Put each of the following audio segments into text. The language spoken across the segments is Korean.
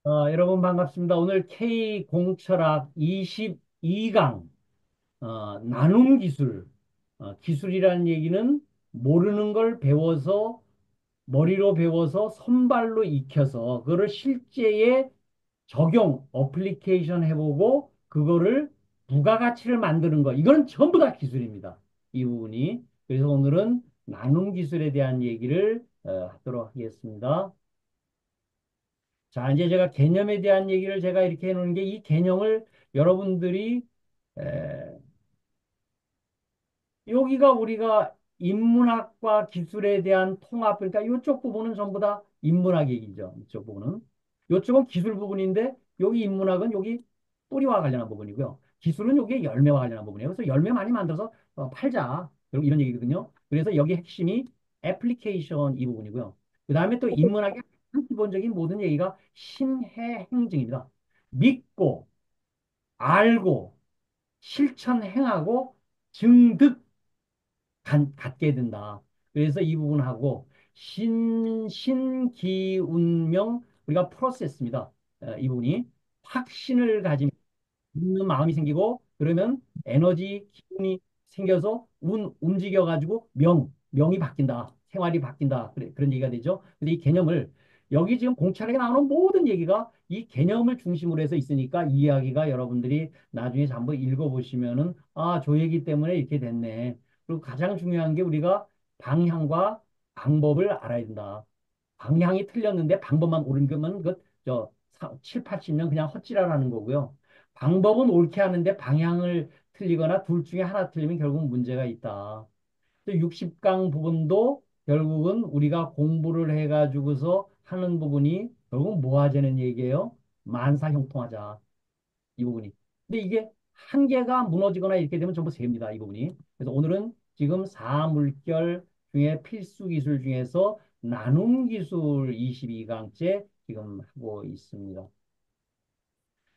여러분 반갑습니다. 오늘 K공철학 22강 나눔 기술. 기술이라는 얘기는 모르는 걸 배워서 머리로 배워서 손발로 익혀서 그거를 실제에 적용, 어플리케이션 해보고 그거를 부가가치를 만드는 거. 이건 전부 다 기술입니다. 이 부분이. 그래서 오늘은 나눔 기술에 대한 얘기를 하도록 하겠습니다. 자, 이제 제가 개념에 대한 얘기를 제가 이렇게 해놓은 게 이 개념을 여러분들이 에, 여기가 우리가 인문학과 기술에 대한 통합, 그러니까 이쪽 부분은 전부 다 인문학 얘기죠. 이쪽 부분은. 이쪽은 기술 부분인데 여기 인문학은 여기 뿌리와 관련한 부분이고요. 기술은 여기 열매와 관련한 부분이에요. 그래서 열매 많이 만들어서 팔자. 그리고 이런 얘기거든요. 그래서 여기 핵심이 애플리케이션 이 부분이고요. 그 다음에 또 인문학의 가장 기본적인 모든 얘기가 신해 행증입니다. 믿고, 알고, 실천 행하고, 증득 갖게 된다. 그래서 이 부분하고 신기운명 우리가 프로세스입니다. 이 부분이 확신을 가지면 믿는 마음이 생기고 그러면 에너지 기운이 생겨서 움직여 가지고 명이 바뀐다. 생활이 바뀐다. 그런 얘기가 되죠. 근데 이 개념을 여기 지금 공찰에 나오는 모든 얘기가 이 개념을 중심으로 해서 있으니까 이 이야기가 여러분들이 나중에 한번 읽어보시면은 저 얘기 때문에 이렇게 됐네. 그리고 가장 중요한 게 우리가 방향과 방법을 알아야 된다. 방향이 틀렸는데 방법만 옳은 거면 그저 7, 80년 그냥 헛지랄하는 거고요. 방법은 옳게 하는데 방향을 틀리거나 둘 중에 하나 틀리면 결국 문제가 있다. 60강 부분도 결국은 우리가 공부를 해가지고서 하는 부분이 결국 뭐 하자는 얘기예요? 만사형통하자. 이 부분이. 근데 이게 한 개가 무너지거나 이렇게 되면 전부 셉니다. 이 부분이. 그래서 오늘은 지금 사물결 중에 필수 기술 중에서 나눔 기술 22강째 지금 하고 있습니다.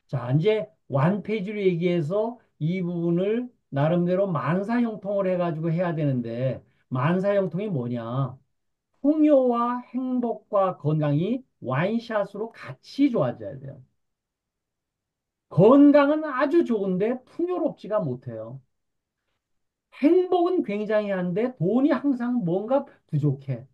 자, 이제 완페이지로 얘기해서 이 부분을 나름대로 만사형통을 해가지고 해야 되는데, 만사형통이 뭐냐? 풍요와 행복과 건강이 와인샷으로 같이 좋아져야 돼요. 건강은 아주 좋은데 풍요롭지가 못해요. 행복은 굉장히 한데 돈이 항상 뭔가 부족해.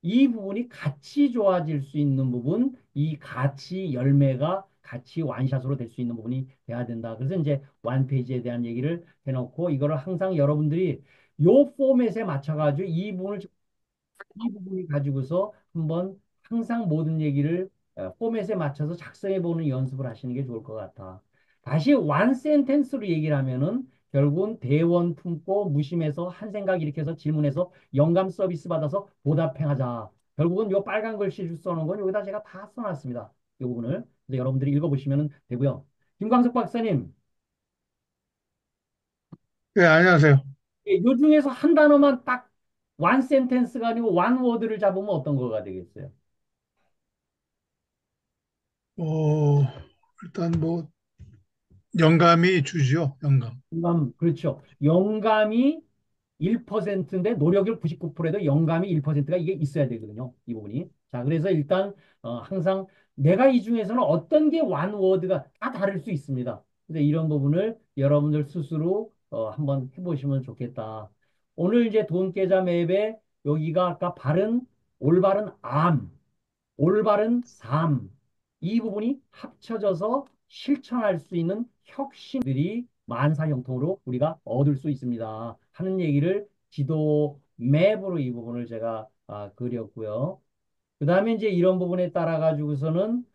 이 부분이 같이 좋아질 수 있는 부분, 이 같이 열매가 같이 완샷으로 될 수 있는 부분이 돼야 된다. 그래서 이제 완페이지에 대한 얘기를 해놓고 이거를 항상 여러분들이 요 포맷에 맞춰가지고 이 부분이 가지고서 한번 항상 모든 얘기를 포맷에 맞춰서 작성해 보는 연습을 하시는 게 좋을 것 같아. 다시 완 센텐스로 얘기를 하면은 결국은 대원 품고 무심해서 한 생각 일으켜서 질문해서 영감 서비스 받아서 보답행하자. 결국은 요 빨간 글씨를 써놓은 건 여기다 제가 다 써놨습니다. 이 부분을. 그래서 여러분들이 읽어보시면 되고요. 김광석 박사님, 네, 안녕하세요. 요 중에서 한 단어만 딱 완 센텐스가 아니고 완 워드를 잡으면 어떤 거가 되겠어요? 어, 일단 뭐 영감이 주죠, 영감. 그렇죠. 영감이 1%인데 노력이 99%에도 영감이 1%가 이게 있어야 되거든요. 이 부분이. 자, 그래서 일단 항상 내가 이 중에서는 어떤 게 완워드가 다 다를 수 있습니다. 근데 이런 부분을 여러분들 스스로 한번 해보시면 좋겠다. 오늘 이제 돈 계좌 맵에 여기가 아까 올바른 올바른 삶, 이 부분이 합쳐져서 실천할 수 있는 혁신들이 만사형통으로 우리가 얻을 수 있습니다. 하는 얘기를 지도 맵으로 이 부분을 제가 그렸고요. 그 다음에 이제 이런 부분에 따라 가지고서는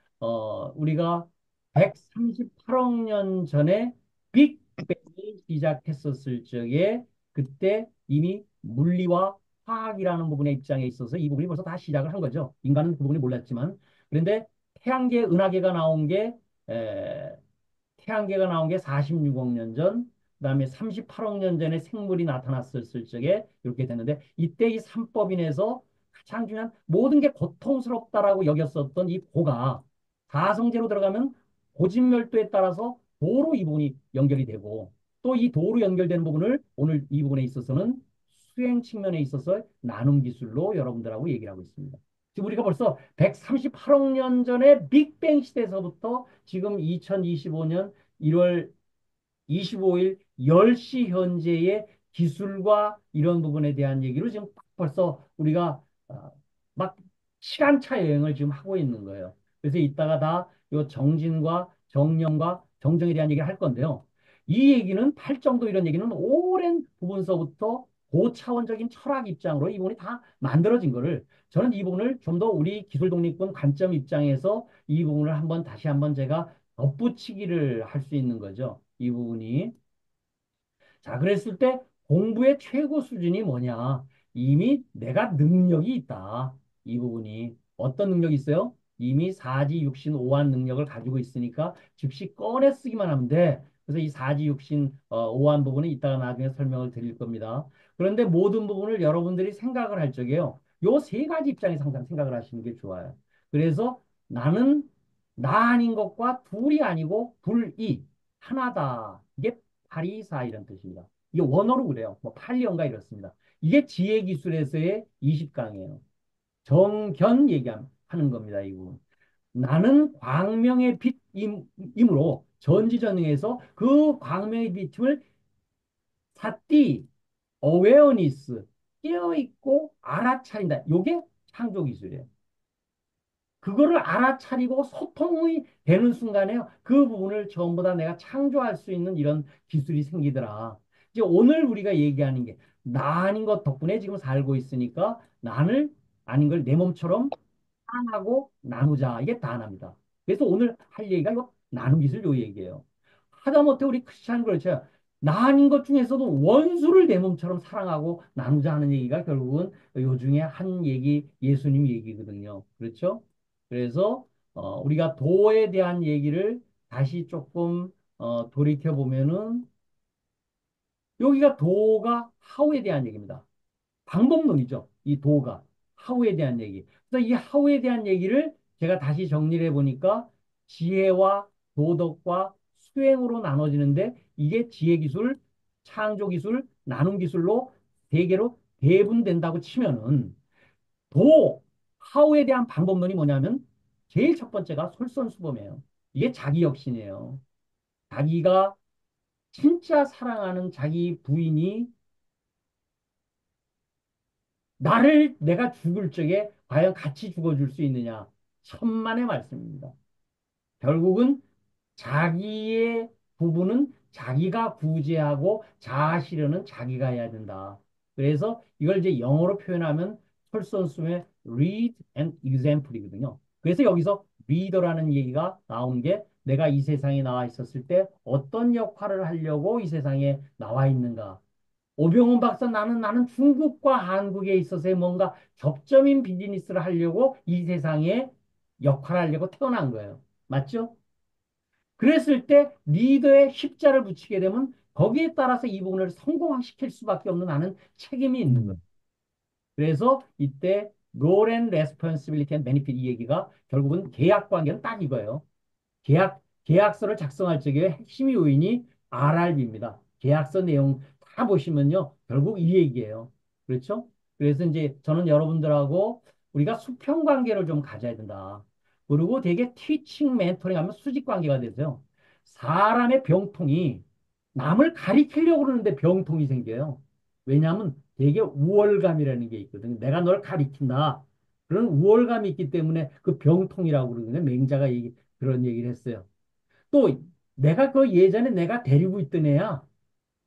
우리가 138억 년 전에 빅뱅이 시작했었을 적에 그때 이미 물리와 화학이라는 부분의 입장에 있어서 이 부분이 벌써 다 시작을 한 거죠. 인간은 그 부분이 몰랐지만 그런데 태양계, 은하계가 나온 게 에, 태양계가 나온 게 46억 년 전, 그다음에 38억 년 전에 생물이 나타났었을 적에 이렇게 됐는데 이때 이 삼법인에서 가장 중요한 모든 게 고통스럽다라고 여겼었던 이 고가 가성제로 들어가면 고진멸도에 따라서 도로 이 부분이 연결이 되고 또 이 도로 연결되는 부분을 오늘 이 부분에 있어서는 수행 측면에 있어서 나눔 기술로 여러분들하고 얘기를 하고 있습니다. 지금 우리가 벌써 138억 년 전에 빅뱅 시대에서부터 지금 2025년 1월 25일 10시 현재의 기술과 이런 부분에 대한 얘기로 지금 벌써 우리가 막 시간차 여행을 지금 하고 있는 거예요. 그래서 이따가 다 요 정진과 정령과 정정에 대한 얘기를 할 건데요. 이 얘기는 팔정도 이런 얘기는 오랜 부분서부터 고차원적인 철학 입장으로 이 부분이 다 만들어진 거를 저는 이 부분을 좀 더 우리 기술 독립군 관점 입장에서 이 부분을 한번 다시 한번 제가 덧붙이기를 할 수 있는 거죠. 이 부분이. 자, 그랬을 때 공부의 최고 수준이 뭐냐? 이미 내가 능력이 있다. 이 부분이. 어떤 능력이 있어요? 이미 사지육신 오한 능력을 가지고 있으니까 즉시 꺼내 쓰기만 하면 돼. 그래서 이 사지육신 오한 부분은 이따가 나중에 설명을 드릴 겁니다. 그런데 모든 부분을 여러분들이 생각을 할 적에요. 요 세 가지 입장에서 항상 생각을 하시는 게 좋아요. 그래서 나는 나 아닌 것과 둘이 아니고 불이 하나다. 이게 파리사 이런 뜻입니다. 이게 원어로 그래요. 뭐 팔리언가 이렇습니다. 이게 지혜기술에서의 20강이에요. 정견 얘기하는 겁니다. 이 부분. 나는 광명의 빛임으로 전지전능에서 그 광명의 빛을 사띠, 어웨어니스, 깨어있고 알아차린다. 이게 창조기술이에요. 그거를 알아차리고 소통이 되는 순간에요. 그 부분을 전부 다 내가 창조할 수 있는 이런 기술이 생기더라. 이제 오늘 우리가 얘기하는 게 나 아닌 것 덕분에 지금 살고 있으니까 나를 아닌 걸 내 몸처럼 사랑하고 나누자. 이게 다나입니다. 그래서 오늘 할 얘기가 이거 나눔 기술 요 얘기예요. 하다못해 우리 크리스찬 그렇죠. 나 아닌 것 중에서도 원수를 내 몸처럼 사랑하고 나누자 하는 얘기가 결국은 요 중에 한 얘기, 예수님 얘기거든요. 그렇죠? 그래서 우리가 도에 대한 얘기를 다시 조금 돌이켜 보면은 여기가 도가 하우에 대한 얘기입니다. 방법론이죠. 이 도가 하우에 대한 얘기. 그래서 이 하우에 대한 얘기를 제가 다시 정리를 해보니까 지혜와 도덕과 수행으로 나눠지는데 이게 지혜 기술, 창조 기술, 나눔 기술로 세 개로 배분된다고 치면은 도 하우에 대한 방법론이 뭐냐면 제일 첫 번째가 솔선수범이에요. 이게 자기 역신이에요. 자기가 진짜 사랑하는 자기 부인이 나를 내가 죽을 적에 과연 같이 죽어줄 수 있느냐? 천만의 말씀입니다. 결국은 자기의 부분은 자기가 구제하고 자아실현은 자기가 해야 된다. 그래서 이걸 이제 영어로 표현하면 솔선수범의 read and example이거든요. 그래서 여기서 리더라는 얘기가 나온 게 내가 이 세상에 나와 있었을 때 어떤 역할을 하려고 이 세상에 나와 있는가. 오병훈 박사 나는 중국과 한국에 있어서의 뭔가 접점인 비즈니스를 하려고 이 세상에 역할을 하려고 태어난 거예요. 맞죠? 그랬을 때 리더의 십자를 붙이게 되면 거기에 따라서 이 부분을 성공시킬 수밖에 없는 하는 책임이 있는 거예요. 그래서 이때 롤 앤 레스폰시빌리티 앤 베니핏 이 얘기가 결국은 계약 관계는 딱 이거예요. 계약서를 작성할 적에 핵심이 요인이 RRB입니다. 계약서 내용 다 보시면요. 결국 이 얘기예요. 그렇죠? 그래서 이제 저는 여러분들하고 우리가 수평 관계를 좀 가져야 된다. 그리고 되게 티칭 멘토링 하면 수직 관계가 되세요. 사람의 병통이 남을 가리키려고 그러는데 병통이 생겨요. 왜냐하면 되게 우월감이라는 게 있거든요. 내가 널 가리킨다. 그런 우월감이 있기 때문에 그 병통이라고 그러거든요. 맹자가 그런 얘기를 했어요. 또 내가 그 예전에 내가 데리고 있던 애야.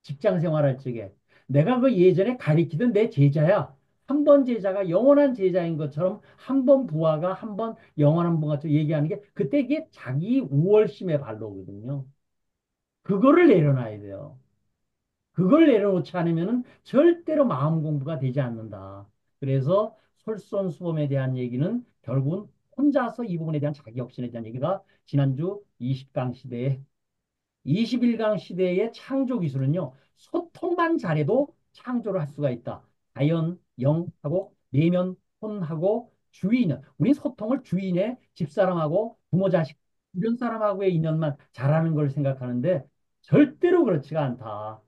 직장 생활할 적에. 내가 그 예전에 가리키던 내 제자야. 한 번 제자가 영원한 제자인 것처럼 한 번 부하가 한 번 영원한 부하처럼 얘기하는 게 그때 이게 자기 우월심의 발로거든요. 그거를 내려놔야 돼요. 그걸 내려놓지 않으면은 절대로 마음 공부가 되지 않는다. 그래서 솔선수범에 대한 얘기는 결국은 혼자서 이 부분에 대한 자기혁신에 대한 얘기가 지난주 20강 시대에 21강 시대의 창조 기술은요, 소통만 잘해도 창조를 할 수가 있다. 자연, 영하고 내면, 혼하고 주인은, 우리 소통을 주인의 집사람하고 부모, 자식, 주변 사람하고의 인연만 잘하는 걸 생각하는데 절대로 그렇지가 않다.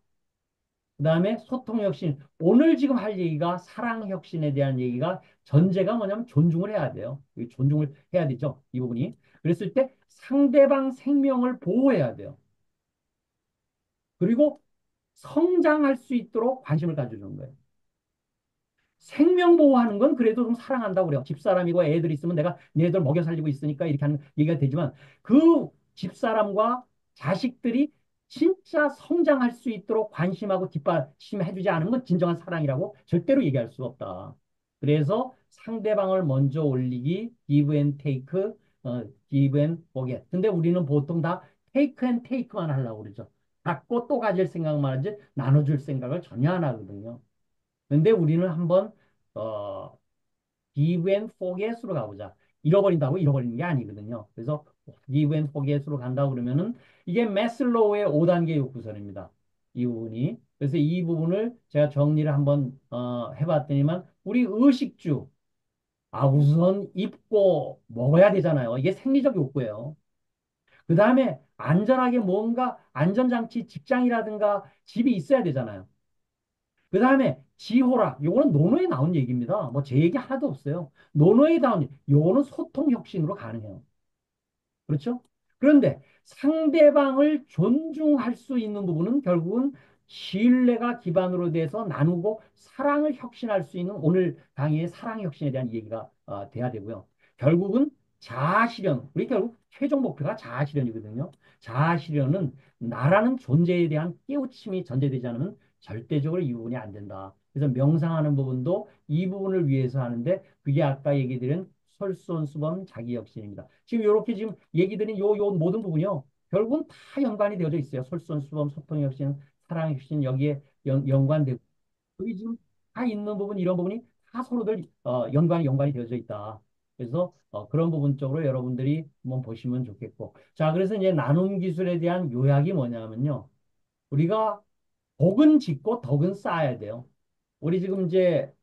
그다음에 소통 혁신. 오늘 지금 할 얘기가 사랑 혁신에 대한 얘기가 전제가 뭐냐면 존중을 해야 돼요. 이 존중을 해야 되죠. 이 부분이. 그랬을 때 상대방 생명을 보호해야 돼요. 그리고 성장할 수 있도록 관심을 가져주는 거예요. 생명 보호하는 건 그래도 좀 사랑한다고 그래요. 집사람이고 애들 있으면 내가 얘네들 먹여 살리고 있으니까 이렇게 하는 얘기가 되지만 그 집사람과 자식들이 진짜 성장할 수 있도록 관심하고 뒷받침해주지 않은 건 진정한 사랑이라고 절대로 얘기할 수 없다. 그래서 상대방을 먼저 올리기, give and take, give and forget. 근데 우리는 보통 다 take and take만 하려고 그러죠. 갖고 또 가질 생각만 하지 나눠줄 생각을 전혀 안 하거든요. 근데 우리는 한번 어, give and forget으로 가보자. 잃어버린다고 잃어버리는 게 아니거든요. 그래서 give and forget으로 간다고 그러면은 이게 매슬로우의 5단계 욕구선입니다. 이 부분이. 그래서 이 부분을 제가 정리를 한번 해봤더니만 우리 의식주 우선 입고 먹어야 되잖아요. 이게 생리적 욕구예요. 그 다음에 안전하게 뭔가 안전장치 직장이라든가 집이 있어야 되잖아요. 그 다음에 지호락, 요거는 논어에 나온 얘기입니다. 뭐 제 얘기 하나도 없어요. 논어에 나온, 요거는 소통 혁신으로 가능해요. 그렇죠? 그런데 상대방을 존중할 수 있는 부분은 결국은 신뢰가 기반으로 돼서 나누고 사랑을 혁신할 수 있는 오늘 강의의 사랑 혁신에 대한 얘기가 돼야 되고요. 결국은 자아실현, 우리 결국 최종 목표가 자아실현이거든요. 자아실현은 나라는 존재에 대한 깨우침이 전제되지 않으면 절대적으로 이 부분이 안 된다. 그래서 명상하는 부분도 이 부분을 위해서 하는데 그게 아까 얘기 드린 솔선수범 자기혁신입니다. 지금 이렇게 지금 얘기 드린 요 모든 부분이요. 결국은 다 연관이 되어져 있어요. 솔선수범, 소통혁신, 사랑혁신 여기에 연관되고 여기 지금 다 있는 부분 이런 부분이 다 서로들 연관이 되어져 있다. 그래서 그런 부분 쪽으로 여러분들이 한번 보시면 좋겠고. 자, 그래서 이제 나눔 기술에 대한 요약이 뭐냐면요. 우리가 복은 짓고 덕은 쌓아야 돼요. 우리 지금 이제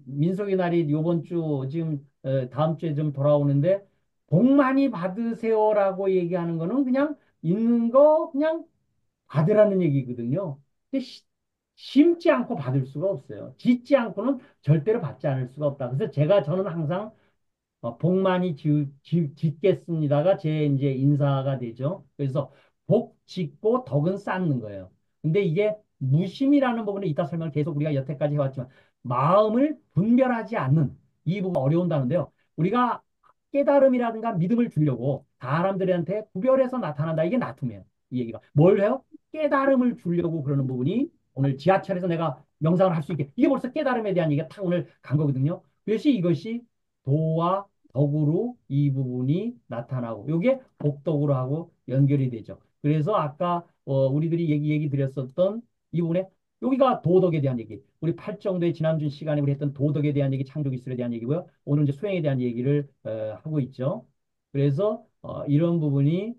민속의 날이 요번 주 지금 다음 주에 좀 돌아오는데 복 많이 받으세요라고 얘기하는 거는 그냥 있는 거 그냥 받으라는 얘기거든요. 근데 심지 않고 받을 수가 없어요. 짓지 않고는 절대로 받지 않을 수가 없다. 그래서 저는 항상 복 많이 짓겠습니다가 제 이제 인사가 되죠. 그래서 복 짓고 덕은 쌓는 거예요. 근데 이게 무심이라는 부분에 이따 설명을 계속 우리가 여태까지 해왔지만 마음을 분별하지 않는 이 부분 어려운 단어인데요. 우리가 깨달음이라든가 믿음을 주려고 사람들한테 구별해서 나타난다. 이게 나툼이에요. 이 얘기가. 뭘 해요? 깨달음을 주려고 그러는 부분이 오늘 지하철에서 내가 명상을 할 수 있게 이게 벌써 깨달음에 대한 얘기가 탁 오늘 간 거거든요. 그래서 이것이 도와 덕으로 이 부분이 나타나고 이게 복덕으로 하고 연결이 되죠. 그래서 아까 우리들이 얘기 드렸었던 이 부분에 여기가 도덕에 대한 얘기. 우리 팔정도의 지난주 시간에 우리 했던 도덕에 대한 얘기, 창조기술에 대한 얘기고요. 오늘 이제 수행에 대한 얘기를 하고 있죠. 그래서 이런 부분이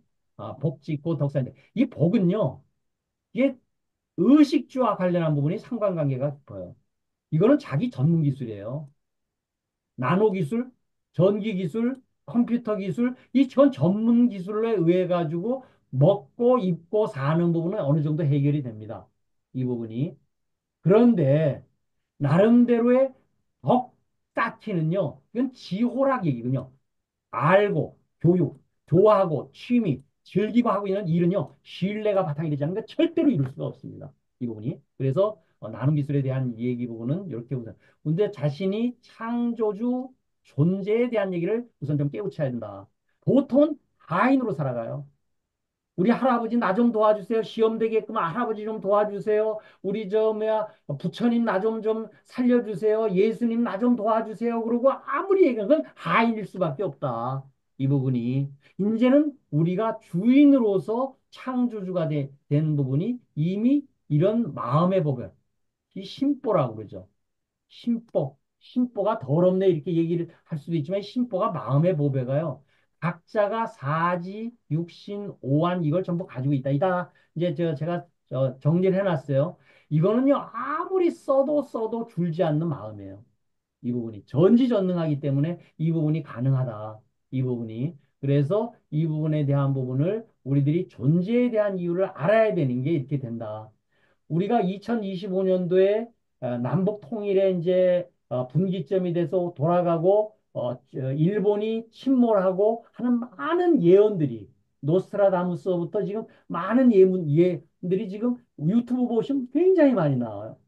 복 짓고 덕사인데 이 복은요. 이게 의식주와 관련한 부분이 상관관계가 깊어요. 이거는 자기 전문 기술이에요. 나노 기술, 전기 기술, 컴퓨터 기술, 이전 전문 기술에 의해 가지고 먹고 입고 사는 부분은 어느 정도 해결이 됩니다. 이 부분이. 그런데 나름대로의 덕 쌓기는요. 이건 지호락 얘기군요. 알고, 교육, 좋아하고, 취미, 즐기고 하고 있는 일은요, 신뢰가 바탕이 되지 않는 게 절대로 이룰 수가 없습니다. 이 부분이. 그래서 나눔 기술에 대한 얘기 부분은 이렇게 우선. 근데 자신이 창조주 존재에 대한 얘기를 우선 좀 깨우쳐야 된다. 보통은 하인으로 살아가요. 우리 할아버지 나 좀 도와주세요. 시험 되게끔 할아버지 좀 도와주세요. 우리 저 뭐야 부처님 나 좀 살려주세요. 예수님 나 좀 도와주세요. 그러고 아무리 얘기하면 하인일 수밖에 없다. 이 부분이 이제는 우리가 주인으로서 창조주가 된 부분이 이미 이런 마음의 법을 이 심보라고 그러죠. 심보, 심보가 더럽네 이렇게 얘기를 할 수도 있지만 심보가 마음의 보배가요. 각자가 사지, 육신, 오한 이걸 전부 가지고 있다. 이따 이제 제가 정리를 해놨어요. 이거는요 아무리 써도 줄지 않는 마음이에요. 이 부분이 전지전능하기 때문에 이 부분이 가능하다. 이 부분이 그래서 이 부분에 대한 부분을 우리들이 존재에 대한 이유를 알아야 되는 게 이렇게 된다. 우리가 2025년도에 남북 통일의 이제 분기점이 돼서 돌아가고 일본이 침몰하고 하는 많은 예언들이 노스트라다무스부터 지금 많은 예언들이 지금 유튜브 보시면 굉장히 많이 나와요.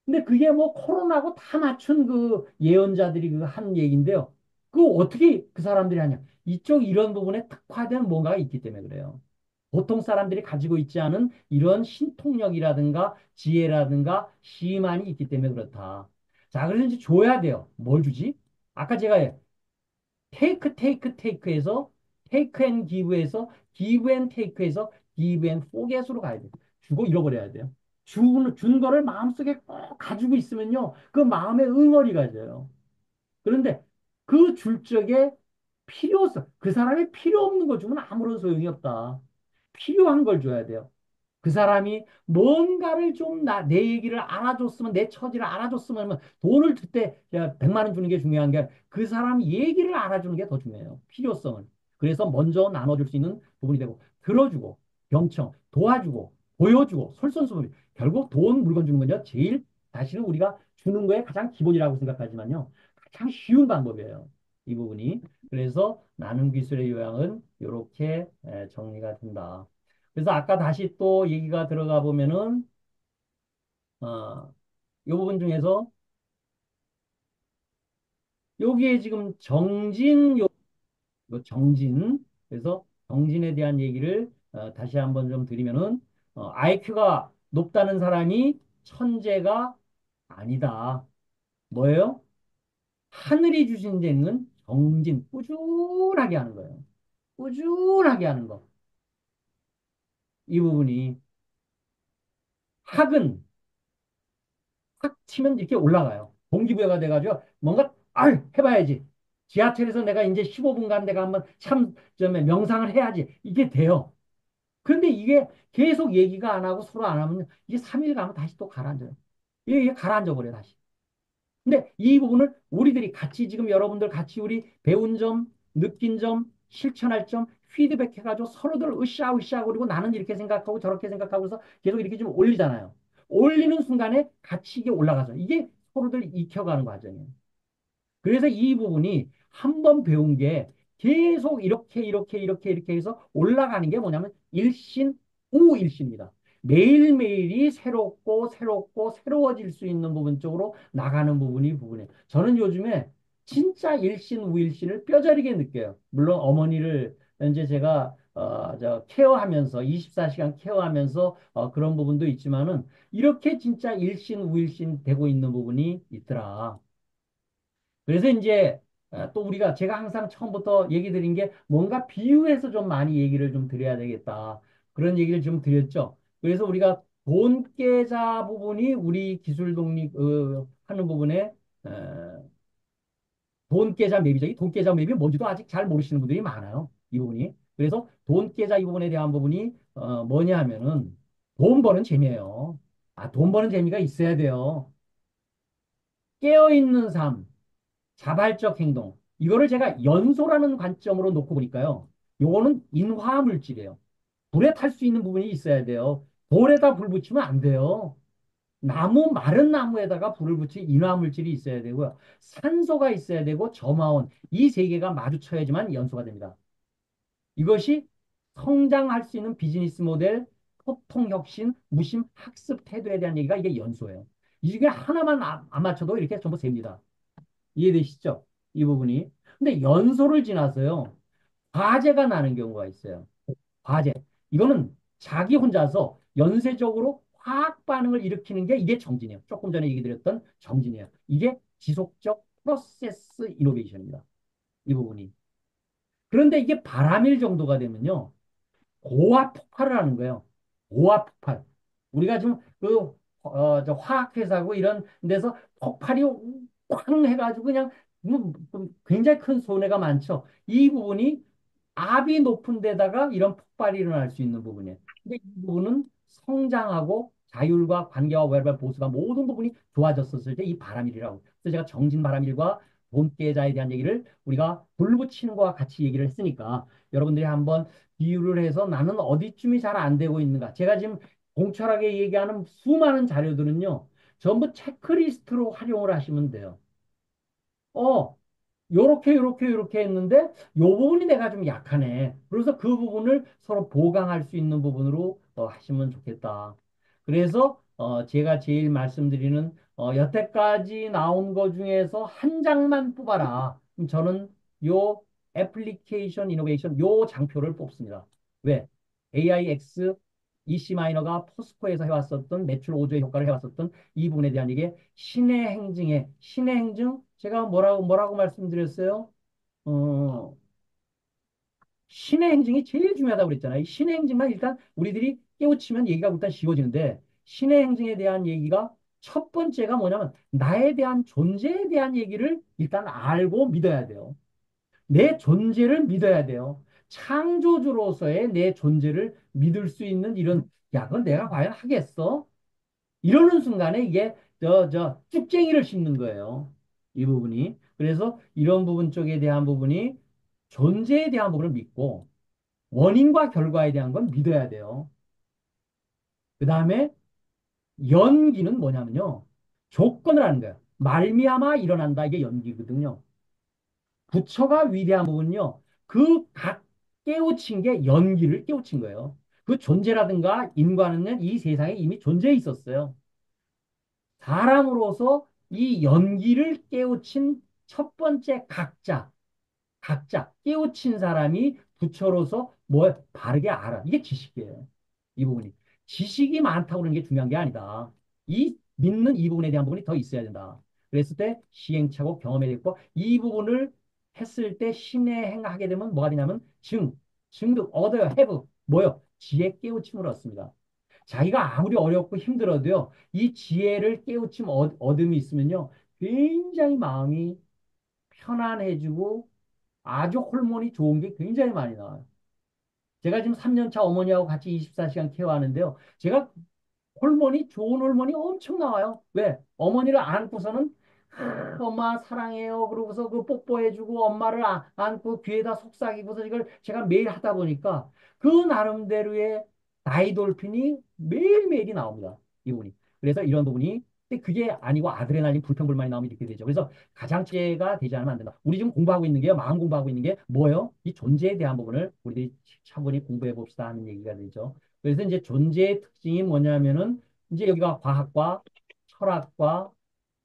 근데 그게 뭐 코로나고 다 맞춘 그 예언자들이 그 한 얘기인데요. 그 어떻게 그 사람들이 하냐? 이쪽 이런 부분에 특화된 뭔가가 있기 때문에 그래요. 보통 사람들이 가지고 있지 않은 이런 신통력이라든가 지혜라든가 시만이 있기 때문에 그렇다. 자, 그래서 이제 줘야 돼요. 뭘 주지? 아까 제가 테이크에서 테이크 앤 기브에서 기브 앤 테이크에서 기브 앤 포겟으로 가야 돼요. 주고 잃어버려야 돼요. 준 거를 마음속에 꼭 가지고 있으면요. 그 마음에 응어리 가져요. 그런데 그 줄 적에 필요성, 그 사람이 필요 없는 거 주면 아무런 소용이 없다. 필요한 걸 줘야 돼요. 그 사람이 뭔가를 좀 내 얘기를 알아줬으면, 내 처지를 알아줬으면 하면 돈을 줄 때 100만 원 주는 게 중요한 게 그 사람 얘기를 알아주는 게 더 중요해요. 필요성은. 그래서 먼저 나눠줄 수 있는 부분이 되고, 들어주고, 경청, 도와주고, 보여주고, 솔선수범. 결국 돈, 물건 주는 건요, 제일 다시는 우리가 주는 거에 가장 기본이라고 생각하지만요, 가장 쉬운 방법이에요. 이 부분이. 그래서 나눔 기술의 요양은 이렇게 정리가 된다. 그래서 아까 다시 또 얘기가 들어가 보면은 이 부분 중에서 여기에 지금 요 정진 그래서 정진에 대한 얘기를 다시 한번 좀 드리면은 IQ가 높다는 사람이 천재가 아니다. 뭐예요? 하늘이 주신 데는 정진 꾸준하게 하는 거예요. 꾸준하게 하는 거. 이 부분이 학은 탁 치면 이렇게 올라가요. 동기부여가 돼가지고 뭔가 해봐야지. 지하철에서 내가 이제 15분간 내가 한번 좀 명상을 해야지. 이게 돼요. 그런데 이게 계속 얘기가 안 하고 서로 안 하면 이게 3일 가면 다시 또 가라앉아요. 이게 가라앉아 버려요, 다시. 근데 이 부분을 우리들이 같이 지금 여러분들 같이 우리 배운 점, 느낀 점, 실천할 점, 피드백 해가지고 서로들 으쌰으쌰 그리고 나는 이렇게 생각하고 저렇게 생각하고서 계속 이렇게 좀 올리잖아요. 올리는 순간에 같이 이게 올라가죠. 이게 서로들 익혀가는 과정이에요. 그래서 이 부분이 한 번 배운 게 계속 이렇게 해서 올라가는 게 뭐냐면 일신, 우일신입니다. 매일매일이 새롭고 새로워질 수 있는 부분 쪽으로 나가는 부분이에요. 저는 요즘에 진짜 일신, 우일신을 뼈저리게 느껴요. 물론 어머니를 이제 제가 케어하면서 24시간 케어하면서 그런 부분도 있지만은 이렇게 진짜 일신, 우일신 되고 있는 부분이 있더라. 그래서 이제 또 우리가 제가 항상 처음부터 얘기 드린 게 뭔가 비유해서 좀 많이 얘기를 좀 드려야 되겠다. 그런 얘기를 좀 드렸죠. 그래서 우리가 돈 계좌 부분이 우리 기술 독립 하는 부분에 돈 계좌 맵이죠. 이 돈 계좌 맵이 뭔지도 아직 잘 모르시는 분들이 많아요. 이 부분이. 그래서 돈 계좌 이 부분에 대한 부분이 뭐냐 하면은 돈 버는 재미예요. 돈 버는 재미가 있어야 돼요. 깨어있는 삶. 자발적 행동. 이거를 제가 연소라는 관점으로 놓고 보니까요. 요거는 인화 물질이에요. 불에 탈 수 있는 부분이 있어야 돼요. 돌에다 불 붙이면 안 돼요. 마른 나무에다가 불을 붙일 인화 물질이 있어야 되고요. 산소가 있어야 되고 점화원. 이 세 개가 마주쳐야지만 연소가 됩니다. 이것이 성장할 수 있는 비즈니스 모델, 소통 혁신, 무심 학습 태도에 대한 얘기가 이게 연소예요. 이 중에 하나만 안 맞춰도 이렇게 전부 셉니다. 이해되시죠? 이 부분이. 근데 연소를 지나서요. 과제가 나는 경우가 있어요. 과제. 이거는 자기 혼자서 연쇄적으로 화학 반응을 일으키는 게 이게 정진이에요. 조금 전에 얘기 드렸던 정진이에요. 이게 지속적 프로세스 이노베이션입니다. 이 부분이. 그런데 이게 바람일 정도가 되면요. 고압 폭발을 하는 거예요. 고압 폭발. 우리가 지금 저 화학회사고 이런 데서 폭발이 꽝 해가지고 그냥 굉장히 큰 손해가 많죠. 이 부분이 압이 높은 데다가 이런 폭발이 일어날 수 있는 부분이에요. 근데 이 부분은 성장하고 자율과 관계와 외발 보수가 모든 부분이 좋아졌었을 때 이 바람일이라고. 그래서 제가 정진 바람일과 돈계좌에 대한 얘기를 우리가 불 붙이는 거와 같이 얘기를 했으니까 여러분들이 한번 비유를 해서 나는 어디쯤이 잘 안 되고 있는가. 제가 지금 공철하게 얘기하는 수많은 자료들은요, 전부 체크리스트로 활용을 하시면 돼요. 어, 요렇게 했는데 요 부분이 내가 좀 약하네. 그래서 그 부분을 서로 보강할 수 있는 부분으로 하시면 좋겠다. 그래서 제가 제일 말씀드리는 여태까지 나온 것 중에서 한 장만 뽑아라. 그럼 저는 요 애플리케이션 이노베이션 요 장표를 뽑습니다. 왜? AIX EC 마이너가 포스코에서 해왔었던 매출 5조의 효과를 해왔었던 이 부분에 대한 이게 신의 행증 제가 뭐라고 말씀드렸어요? 어, 신의 행증이 제일 중요하다고 그랬잖아요. 이 신의 행증만 일단 우리들이 깨우치면 얘기가 일단 쉬워지는데 신의 행증에 대한 얘기가 첫 번째가 뭐냐면 나에 대한 존재에 대한 얘기를 일단 알고 믿어야 돼요. 내 존재를 믿어야 돼요. 창조주로서의 내 존재를 믿을 수 있는 이런 야, 그건 내가 과연 하겠어? 이러는 순간에 이게 쭉쟁이를 씹는 거예요. 이 부분이. 그래서 이런 부분 쪽에 대한 부분이 존재에 대한 부분을 믿고 원인과 결과에 대한 건 믿어야 돼요. 그 다음에 연기는 뭐냐면요. 조건을 하는 거예요. 말미암아 일어난다. 이게 연기거든요. 부처가 위대한 부분은요. 그 각 깨우친 게 연기를 깨우친 거예요. 그 존재라든가 인과는 이 세상에 이미 존재해 있었어요. 사람으로서 이 연기를 깨우친 첫 번째 각자 깨우친 사람이 부처로서 뭘 바르게 알아. 이게 지식이에요. 이 부분이. 지식이 많다고 그러는 게 중요한 게 아니다. 이 믿는 이 부분에 대한 부분이 더 있어야 된다. 그랬을 때 시행착오 경험에 있고 이 부분을 했을 때 신행하게 되면 뭐가 되냐면 증득, 얻어요, have, 뭐요? 지혜 깨우침을 얻습니다. 자기가 아무리 어렵고 힘들어도요, 이 지혜를 깨우침 얻음이 있으면요, 굉장히 마음이 편안해지고 아주 호르몬이 좋은 게 굉장히 많이 나와요. 제가 지금 3년 차 어머니하고 같이 24시간 케어하는데요. 제가 좋은 호르몬이 엄청 나와요. 왜? 어머니를 안고서는 엄마 사랑해요. 그러고서 그 뽀뽀해주고 엄마를 안고 귀에다 속삭이고서 이걸 제가 매일 하다 보니까 그 나름대로의 다이돌핀이 매일매일이 나옵니다. 이분이. 그래서 이런 부분이 근데 그게 아니고 아드레날린 불평불만이 나오면 이렇게 되죠. 그래서 가장 체가 되지 않으면 안 된다. 우리 지금 공부하고 있는 게요. 마음 공부하고 있는 게 뭐예요? 이 존재에 대한 부분을 우리들이 차분히 공부해 봅시다 하는 얘기가 되죠. 그래서 이제 존재의 특징이 뭐냐면은 이제 여기가 과학과 철학과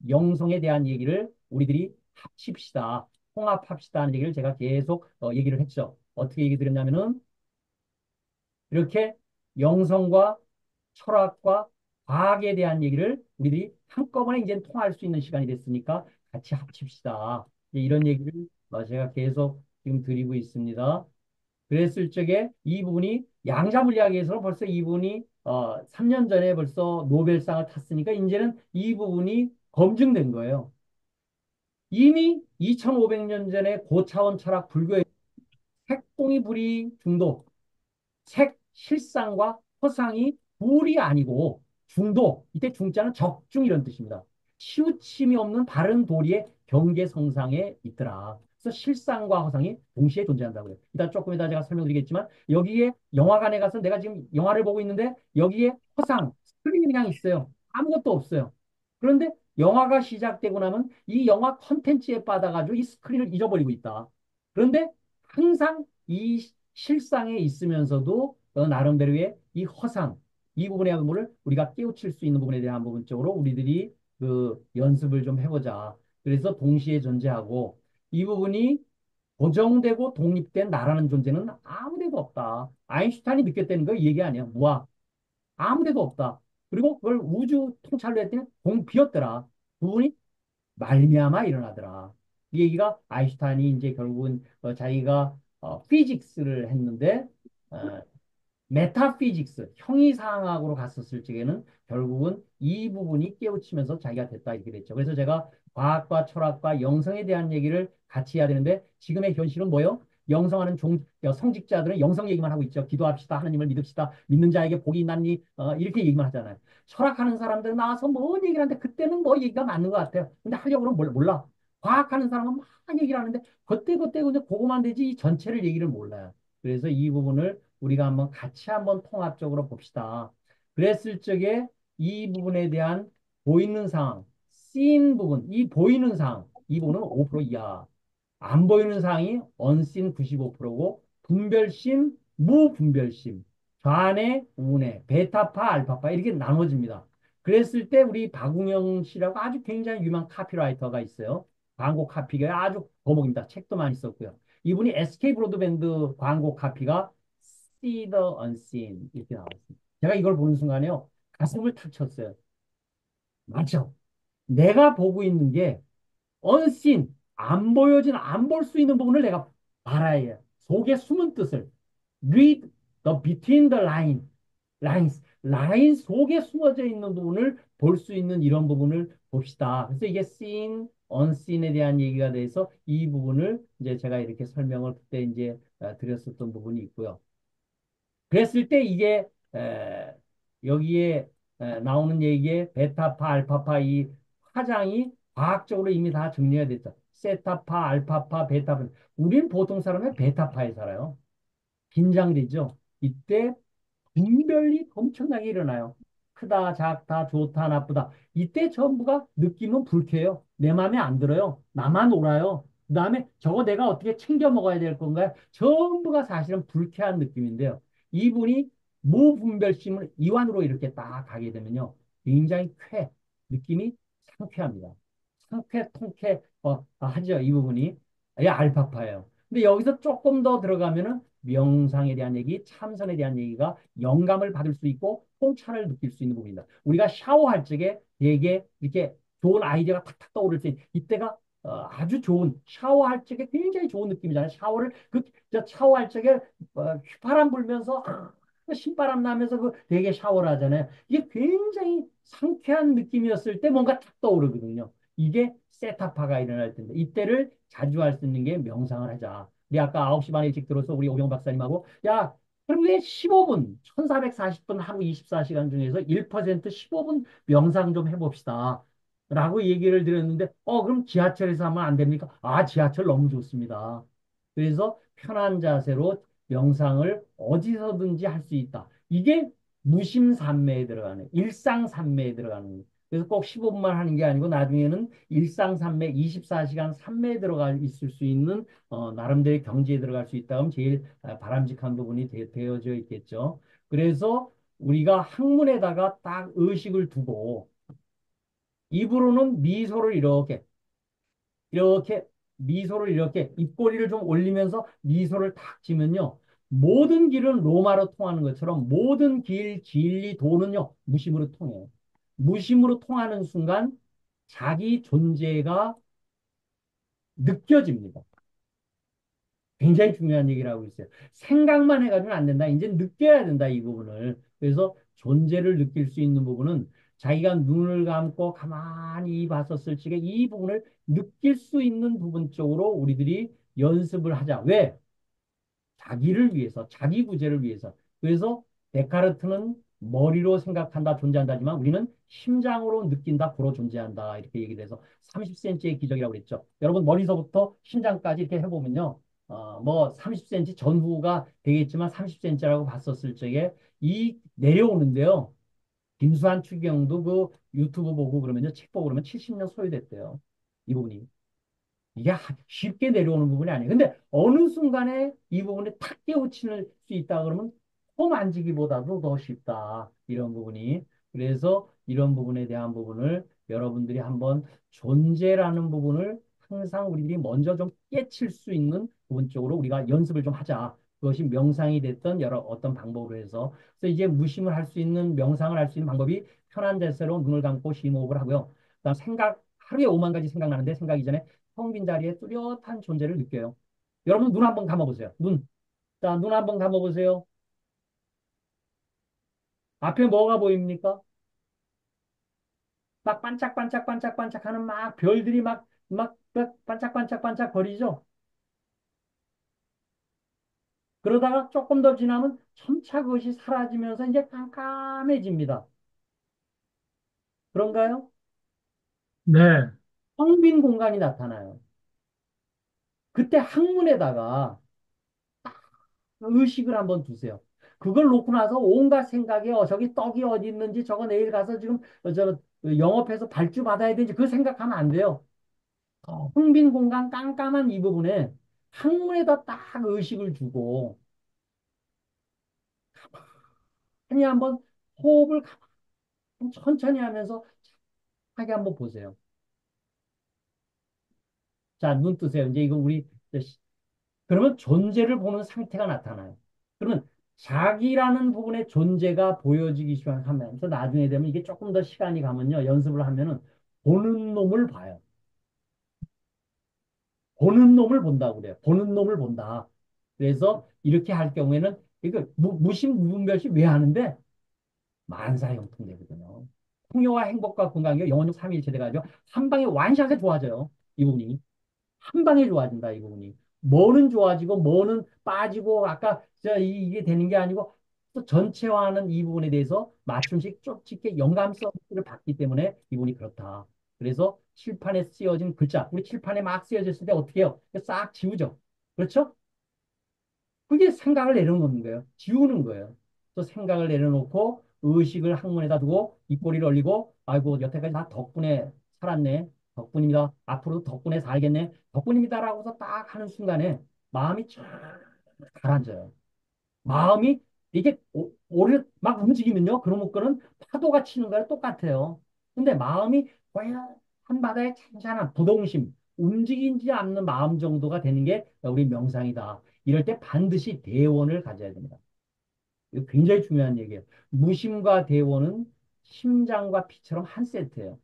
영성에 대한 얘기를 우리들이 합칩시다. 통합합시다 하는 얘기를 제가 계속 얘기를 했죠. 어떻게 얘기 드렸냐면은 이렇게 영성과 철학과 과학에 대한 얘기를 우리들이 한꺼번에 이제 통할 수 있는 시간이 됐으니까 같이 합칩시다. 이제 이런 얘기를 제가 계속 지금 드리고 있습니다. 그랬을 적에 이 부분이 양자물리학에서 벌써 이 부분이 3년 전에 벌써 노벨상을 탔으니까 이제는 이 부분이 검증된 거예요. 이미 2500년 전에 고차원 철학 불교의 색동이 불이 중도 색, 실상과 허상이 불이 아니고 중도, 이때 중자는 적중 이런 뜻입니다. 치우침이 없는 바른 도리의 경계성상에 있더라. 그래서 실상과 허상이 동시에 존재한다고요. 이따 조금 이따 제가 설명드리겠지만 여기에 영화관에 가서 내가 지금 영화를 보고 있는데 여기에 허상, 스크린이 그냥 있어요. 아무것도 없어요. 그런데 영화가 시작되고 나면 이 영화 컨텐츠에 빠져가지고 이 스크린을 잊어버리고 있다. 그런데 항상 이 실상에 있으면서도 나름대로의 이 허상, 이 부분의 부분을 우리가 깨우칠 수 있는 부분에 대한 부분적으로 우리들이 그 연습을 좀 해보자. 그래서 동시에 존재하고 이 부분이 고정되고 독립된 나라는 존재는 아무데도 없다. 아인슈타인이 느꼈다는 거 얘기 아니야. 무아. 아무데도 없다. 그리고 그걸 우주 통찰로 했더니 공 비었더라. 부분이 말미암아 일어나더라. 이 얘기가 아인슈타인이 이제 결국은 자기가 피직스를 했는데 어, 메타피직스, 형이상학으로 갔었을 적에는 결국은 이 부분이 깨우치면서 자기가 됐다 이렇게 됐죠. 그래서 제가 과학과 철학과 영성에 대한 얘기를 같이 해야 되는데 지금의 현실은 뭐예요? 영성하는 성직자들은 영성 얘기만 하고 있죠. 기도합시다. 하나님을 믿읍시다. 믿는 자에게 복이 있나니 이렇게 얘기만 하잖아요. 철학하는 사람들 나와서 뭔 얘기를 하는데 그때는 뭐 얘기가 맞는 것 같아요. 근데 하려고 그러면 몰라. 과학하는 사람은 막 얘기를 하는데 그때 근데 그거만 되지 이 전체를 얘기를 몰라요. 그래서 이 부분을 우리가 한번 같이 한번 통합적으로 봅시다. 그랬을 적에 이 부분에 대한 보이는 상황, seen 부분, 이 보이는 상황, 이 부분은 5% 이하. 안 보이는 상황이 unseen 95%고, 분별심, 무분별심, 좌뇌, 우뇌, 베타파, 알파파 이렇게 나눠집니다. 그랬을 때 우리 박웅영 씨라고 아주 굉장히 유명한 카피라이터가 있어요. 광고 카피가 아주 거목입니다. 책도 많이 썼고요. 이분이 SK 브로드밴드 광고 카피가 See the Unseen 이렇게 나왔습니다. 제가 이걸 보는 순간에요. 가슴을 탁 쳤어요. 맞죠? 내가 보고 있는 게 unseen, 안 보여진, 안 볼 수 있는 부분을 내가 알아야 해요. 속에 숨은 뜻을. read the between the lines. 라인 속에 숨어져 있는 부분을 볼 수 있는 이런 부분을 봅시다. 그래서 이게 seen, unseen에 대한 얘기가 돼서 이 부분을 이제 제가 이렇게 설명을 그때 이제 드렸었던 부분이 있고요. 그랬을 때 이게 여기에 나오는 얘기에 베타파, 알파파 이 화장이 과학적으로 이미 다 정리가 됐죠. 세타파, 알파파, 베타파. 우린 보통 사람은 베타파에 살아요. 긴장되죠. 이때 분별이 엄청나게 일어나요. 크다, 작다, 좋다, 나쁘다. 이때 전부가 느낌은 불쾌해요. 내 마음에 안 들어요. 나만 옳아요. 그다음에 저거 내가 어떻게 챙겨 먹어야 될 건가요? 전부가 사실은 불쾌한 느낌인데요. 이분이 무분별심을 이완으로 이렇게 딱 가게 되면요. 굉장히 느낌이 상쾌합니다. 상쾌, 통쾌, 하죠. 이 부분이. 이 알파파예요. 근데 여기서 조금 더 들어가면은 명상에 대한 얘기, 참선에 대한 얘기가 영감을 받을 수 있고 통찰을 느낄 수 있는 부분입니다. 우리가 샤워할 적에 되게 이렇게 좋은 아이디어가 탁탁 떠오를 때 이때가 아주 좋은 샤워할 적에 굉장히 좋은 느낌이잖아요. 저 샤워할 적에 휘파람 불면서 신바람 나면서 그 되게 샤워를 하잖아요. 이게 굉장히 상쾌한 느낌이었을 때 뭔가 탁 떠오르거든요. 이게 세타파가 일어날 텐데 이때를 자주 할 수 있는 게 명상을 하자. 우리 아까 9시 반에 일찍 들어서 우리 오경 박사님하고 야 하루에 15분 1440분 하루 24시간 중에서 1% 15분 명상 좀 해봅시다. 라고 얘기를 드렸는데 그럼 지하철에서 하면 안 됩니까? 지하철 너무 좋습니다. 그래서 편한 자세로 명상을 어디서든지 할 수 있다. 이게 무심산매에 들어가는 일상산매에 들어가는 그래서 꼭 15분만 하는 게 아니고 나중에는 일상산매 24시간 산매에 들어가 있을 수 있는 나름대로 경지에 들어갈 수 있다 면 제일 바람직한 부분이 되어져 있겠죠. 그래서 우리가 학문에다가 딱 의식을 두고 입으로는 미소를 이렇게 미소를 이렇게 입꼬리를 좀 올리면서 미소를 탁 지면요. 모든 길은 로마로 통하는 것처럼 모든 길, 진리, 도는요. 무심으로 통해요. 무심으로 통하는 순간 자기 존재가 느껴집니다. 굉장히 중요한 얘기를 하고 있어요. 생각만 해가지고는 안 된다. 이제 느껴야 된다, 이 부분을. 그래서 존재를 느낄 수 있는 부분은 자기가 눈을 감고 가만히 봤었을 적에 이 부분을 느낄 수 있는 부분 쪽으로 우리들이 연습을 하자. 왜? 자기를 위해서, 자기 구제를 위해서. 그래서 데카르트는 머리로 생각한다, 존재한다지만 우리는 심장으로 느낀다, 고로 존재한다. 이렇게 얘기를 해서 30cm의 기적이라고 그랬죠. 여러분 머리서부터 심장까지 이렇게 해보면요. 뭐 30cm 전후가 되겠지만 30cm라고 봤었을 적에 이 내려오는데요. 김수환 추기경도 그 유튜브 보고 그러면요. 책 보고 그러면 70년 소요됐대요. 이 부분이. 이게 쉽게 내려오는 부분이 아니에요. 근데 어느 순간에 이 부분이 탁 깨우칠 수 있다 그러면 코 만지기보다도 더 쉽다. 이런 부분이. 그래서 이런 부분에 대한 부분을 여러분들이 한번 존재라는 부분을 항상 우리들이 먼저 좀 깨칠 수 있는 부분 쪽으로 우리가 연습을 좀 하자. 그것이 명상이 됐던 여러 어떤 방법으로 해서. 그래서 이제 무심을 할 수 있는 명상을 할 수 있는 방법이 편한 자세로 눈을 감고 심호흡을 하고요. 그다음 하루에 5만 가지 생각나는데 생각 이전에 텅 빈 자리에 뚜렷한 존재를 느껴요. 여러분 눈 한번 감아보세요. 눈. 자, 눈 한번 감아보세요. 앞에 뭐가 보입니까? 막 반짝반짝반짝반짝 하는 막 별들이 막 반짝반짝반짝 거리죠? 그러다가 조금 더 지나면 점차 그것이 사라지면서 이제 깜깜해집니다. 그런가요? 네. 텅 빈 공간이 나타나요. 그때 항문에다가 의식을 한번 두세요. 그걸 놓고 나서 온갖 생각에 저기 떡이 어디 있는지 저거 내일 가서 지금 영업해서 발주 받아야 되는지 그 생각하면 안 돼요. 텅빈 공간 깜깜한 이 부분에 항문에다 딱 의식을 주고 가만히 한번 호흡을 가만히 천천히 하면서 하게 한번 보세요. 자, 눈 뜨세요. 이제 이거 우리 그러면 존재를 보는 상태가 나타나요. 그러면 자기라는 부분의 존재가 보여지기 시작하면서 나중에 되면 이게 조금 더 시간이 가면요. 연습을 하면은 보는 놈을 봐요. 보는 놈을 본다고 그래요. 보는 놈을 본다. 그래서 이렇게 할 경우에는 이거 무심 무분별시 왜 하는데 만사형통되거든요. 풍요와 행복과 건강이 영원히 삼위일체 돼가지고 한 방에 완샷에 좋아져요. 이 부분이. 한 방에 좋아진다, 이 부분이. 뭐는 좋아지고, 뭐는 빠지고, 아까 이게 되는 게 아니고, 또 전체화하는 이 부분에 대해서 맞춤식 쪽집게 영감 서비스를 받기 때문에 이 부분이 그렇다. 그래서 칠판에 쓰여진 글자, 우리 칠판에 막 쓰여졌을 때 어떻게 해요? 싹 지우죠. 그렇죠? 그게 생각을 내려놓는 거예요. 지우는 거예요. 또 생각을 내려놓고 의식을 항문에다 두고 입꼬리를 얼리고 아이고 여태까지 다 덕분에 살았네. 덕분입니다. 앞으로도 덕분에 살겠네. 덕분입니다라고서 딱 하는 순간에 마음이 쫙 가라앉아요. 마음이 이게 오래 막 움직이면요. 그러면 그는 파도가 치는 거랑 똑같아요. 근데 마음이 그냥 한바다의 찬찬한 부동심, 움직이지 않는 마음 정도가 되는 게 우리 명상이다. 이럴 때 반드시 대원을 가져야 됩니다. 이거 굉장히 중요한 얘기예요. 무심과 대원은 심장과 피처럼 한 세트예요.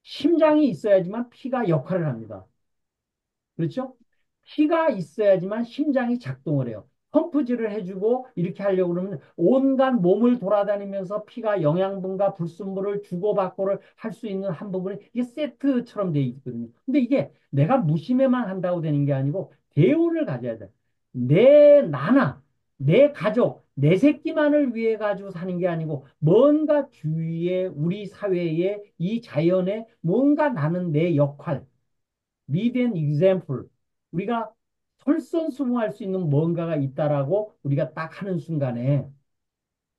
심장이 있어야지만 피가 역할을 합니다. 그렇죠? 피가 있어야지만 심장이 작동을 해요. 펌프질을 해주고 이렇게 하려고 그러면 온갖 몸을 돌아다니면서 피가 영양분과 불순물을 주고받고를 할 수 있는 한 부분이 이게 세트처럼 돼 있거든요. 근데 이게 내가 무심해만 한다고 되는 게 아니고 대우를 가져야 돼. 나나, 내 가족, 내 새끼만을 위해 가지고 사는 게 아니고 뭔가 주위에 우리 사회에 이 자연에 뭔가 나는 내 역할, lead an example. 우리가 솔선수범할 수 있는 뭔가가 있다라고 우리가 딱 하는 순간에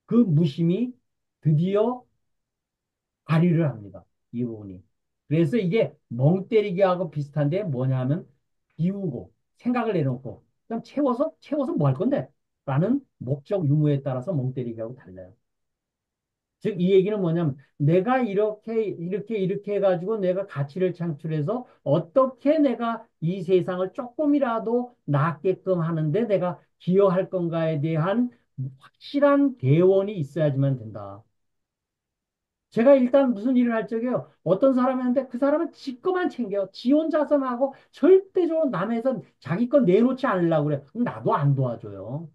그 무심이 드디어 발휘를 합니다. 이 부분이. 그래서 이게 멍 때리기하고 비슷한데 뭐냐 하면 비우고 생각을 내놓고 그냥 채워서 뭐 할 건데? 라는 목적 유무에 따라서 멍 때리기하고 달라요. 즉, 이 얘기는 뭐냐면, 내가 이렇게 해가지고 내가 가치를 창출해서 어떻게 내가 이 세상을 조금이라도 낫게끔 하는데 내가 기여할 건가에 대한 확실한 대원이 있어야지만 된다. 제가 일단 무슨 일을 할 적에요. 어떤 사람한테 그 사람은 지 거만 챙겨. 지 혼자서만 하고 절대적으로 남에서 자기 건 내놓지 않으려고 그래. 그럼 나도 안 도와줘요.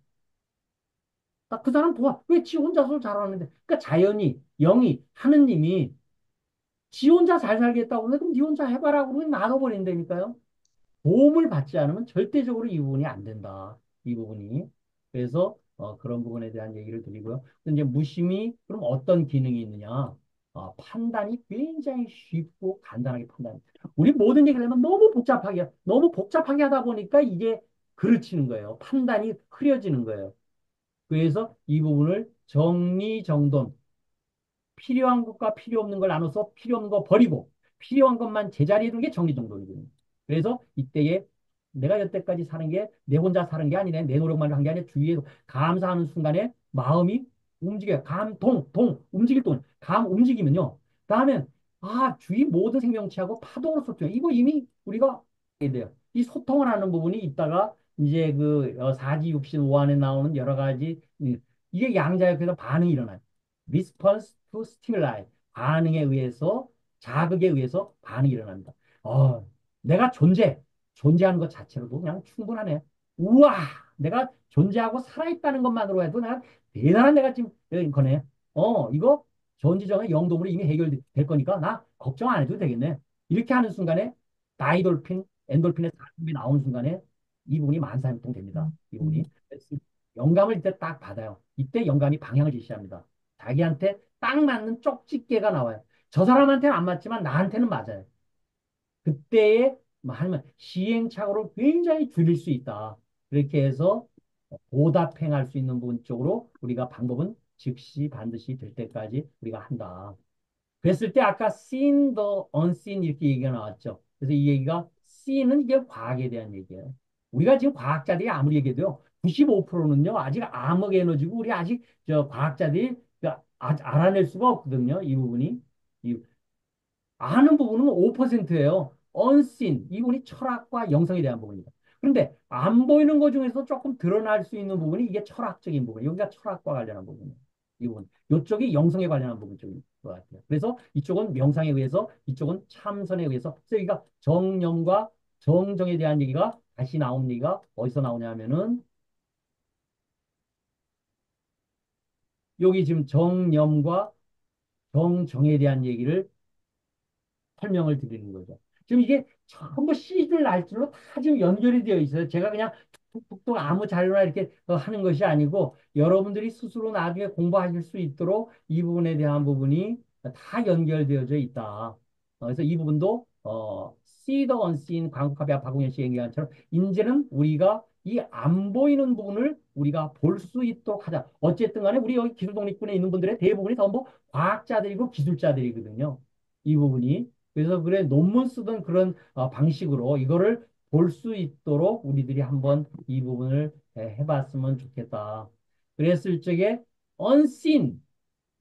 나 그 사람 도와. 왜 지 혼자서 잘하는데? 그러니까 자연이, 영이, 하느님이 지 혼자 잘 살겠다고 그러면 그럼 니 혼자 해봐라 그러면 놔둬버린다니까요. 도움을 받지 않으면 절대적으로 이 부분이 안 된다. 이 부분이. 그래서 그런 부분에 대한 얘기를 드리고요. 근데 이제 무심이 그럼 어떤 기능이 있느냐? 판단이 굉장히 쉽고 간단하게 판단. 우리 모든 얘기를 하면 너무 복잡하게 하다 보니까 이게 그르치는 거예요. 판단이 흐려지는 거예요. 그래서 이 부분을 정리정돈, 필요한 것과 필요 없는 걸 나눠서 필요 없는 거 버리고 필요한 것만 제자리에 두는 게 정리정돈이거든요. 그래서 이때에 내가 여태까지 사는 게 내 혼자 사는 게 아니네. 내 노력만 한 게 아니라 주위에서 감사하는 순간에 마음이 움직여요. 움직일 동 감 움직이면요. 다음엔 주위 모든 생명체하고 파동으로 소통해요. 이거 이미 우리가 해야 돼요. 이 소통을 하는 부분이 있다가 이제 그 사지육신 오안에 나오는 여러 가지 이게 양자역에서 반응이 일어나요. response to stimuli. 반응에 의해서, 자극에 의해서 반응이 일어납니다. 어, 내가 존재하는 것 자체로도 그냥 충분하네. 우와, 내가 존재하고 살아있다는 것만으로 해도 내가 대단한 내가 지금 거네. 이거 전지정의 영동으로 이미 해결될 거니까 나 걱정 안 해도 되겠네. 이렇게 하는 순간에 다이돌핀, 엔돌핀의 산업이 나오는 순간에 이 부분이 만사형통 됩니다. 이 부분이. 영감을 이때 딱 받아요. 이때 영감이 방향을 제시합니다. 자기한테 딱 맞는 쪽집게가 나와요. 저 사람한테는 안 맞지만 나한테는 맞아요. 그때에 뭐 하면 시행착오를 굉장히 줄일 수 있다. 그렇게 해서 보답행할 수 있는 부분 쪽으로 우리가 방법은 즉시 반드시 될 때까지 우리가 한다. 그랬을 때 아까 seen the unseen 이렇게 얘기가 나왔죠. 그래서 이 얘기가 see는 이게 과학에 대한 얘기예요. 우리가 지금 과학자들이 아무리 얘기해도요, 95%는요 아직 암흑 에너지고 우리 아직 저 과학자들이 알아낼 수가 없거든요. 이 부분이. 이 아는 부분은 5%예요. unseen, 이 부분이 철학과 영성에 대한 부분입니다. 그런데 안 보이는 것 중에서 조금 드러날 수 있는 부분이 이게 철학적인 부분, 여기가 철학과 관련한 부분이에요. 이 부분. 이쪽이 영성에 관련한 부분 쪽인 것 같아요. 그래서 이쪽은 명상에 의해서, 이쪽은 참선에 의해서, 그래서 여기가 정념과 정정에 대한 얘기가 다시 나온 얘기가 어디서 나오냐면은 여기 지금 정념과 정정에 대한 얘기를 설명을 드리는 거죠. 지금 이게 전부 C줄 날줄로 다 지금 연결이 되어 있어요. 제가 그냥 툭툭툭 아무 자료나 이렇게 하는 것이 아니고 여러분들이 스스로 나중에 공부하실 수 있도록 이 부분에 대한 부분이 다 연결되어져 있다. 그래서 이 부분도 see the unseen 광국합의 박웅현 씨 얘기한 것처럼 이제는 우리가 이 안 보이는 부분을 우리가 볼 수 있도록 하자. 어쨌든 간에 우리 여기 기술독립군에 있는 분들의 대부분이 전부 과학자들이고 기술자들이거든요. 이 부분이. 그래서 그래 논문 쓰던 그런 방식으로 이거를 볼 수 있도록 우리들이 한번 이 부분을 해봤으면 좋겠다. 그랬을 적에 unseen,